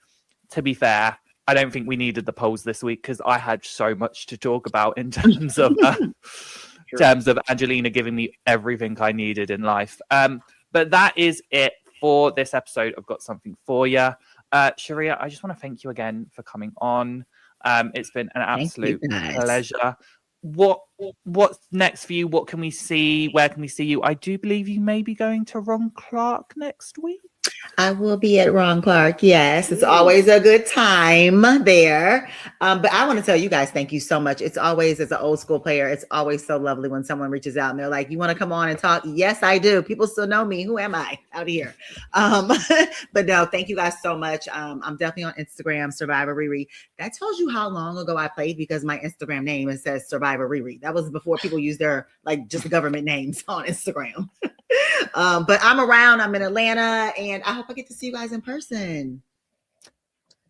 Speaker 1: to be fair, I don't think we needed the polls this week because I had so much to talk about in terms of Angelina giving me everything I needed in life. But that is it for this episode. I've got something for you. Sherea, I just want to thank you again for coming on. It's been an absolute pleasure. What what's next for you? What can we see? Where can we see you? I do believe you may be going to Ron Clark next week.
Speaker 4: I will be at Ron Clark. Yes, it's always a good time there. But I want to tell you guys, thank you so much. It's always, as an old school player, it's always so lovely when someone reaches out and they're like, "You want to come on and talk?" Yes, I do. People still know me. Who am I out here? But no, thank you guys so much. I'm definitely on Instagram, Survivor Riri. That tells you how long ago I played, because my Instagram name, it says Survivor Riri. That was before people used their just government names on Instagram. But I'm around. I'm in Atlanta, and I hope I get to see you guys in person.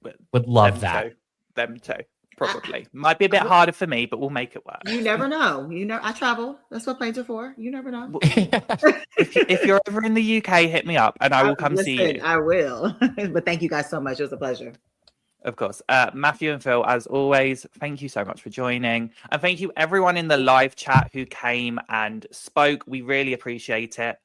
Speaker 2: Would love that.
Speaker 1: Them too. Probably. Might be a bit harder for me, but we'll make it work.
Speaker 4: You never know. I travel. That's what planes are for. You never know.
Speaker 1: If you're ever in the UK, hit me up and I will come see you.
Speaker 4: I will. But thank you guys so much. It was a pleasure.
Speaker 1: Of course. Matthew and Phil, as always, thank you so much for joining. And thank you everyone in the live chat who came and spoke. We really appreciate it.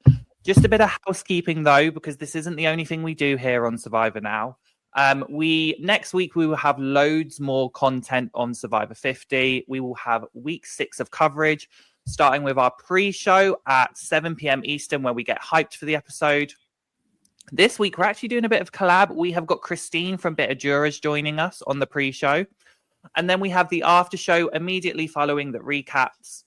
Speaker 1: Just a bit of housekeeping though, because this isn't the only thing we do here on Survivor Now. Next week we will have loads more content on Survivor 50. We will have week 6 of coverage, starting with our pre-show at 7 p.m. Eastern, where we get hyped for the episode. This week we're actually doing a bit of collab. We have got Christine from Bitter Jurors joining us on the pre-show, and then we have the after show immediately following that recaps,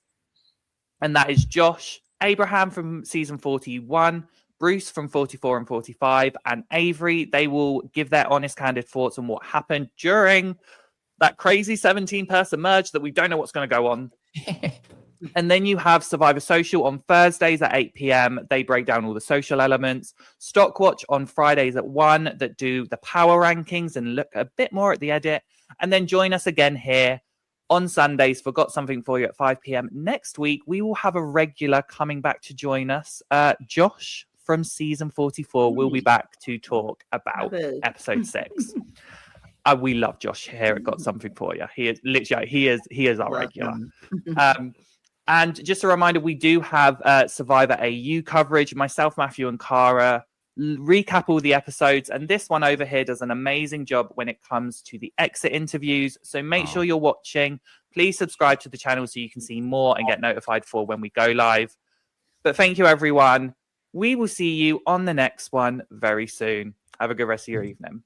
Speaker 1: and that is Josh, Abraham from season 41, Bruce from 44 and 45, and Avery. They will give their honest, candid thoughts on what happened during that crazy 17-person merge that we don't know what's going to go on. And then you have Survivor Social on Thursdays at 8 p.m. They break down all the social elements. Stockwatch on Fridays at 1 that do the power rankings and look a bit more at the edit. And then join us again here on Sundays for Got Something For You at 5 p.m. Next week, we will have a regular coming back to join us. Josh from season 44 will be back to talk about episode 6. We love Josh here at Got Something For You. He is literally, he is our regular. And just a reminder, we do have Survivor AU coverage. Myself, Matthew, and Cara recap all the episodes. And this one over here does an amazing job when it comes to the exit interviews. So make sure you're watching. Please subscribe to the channel so you can see more and get notified for when we go live. But thank you, everyone. We will see you on the next one very soon. Have a good rest of your evening.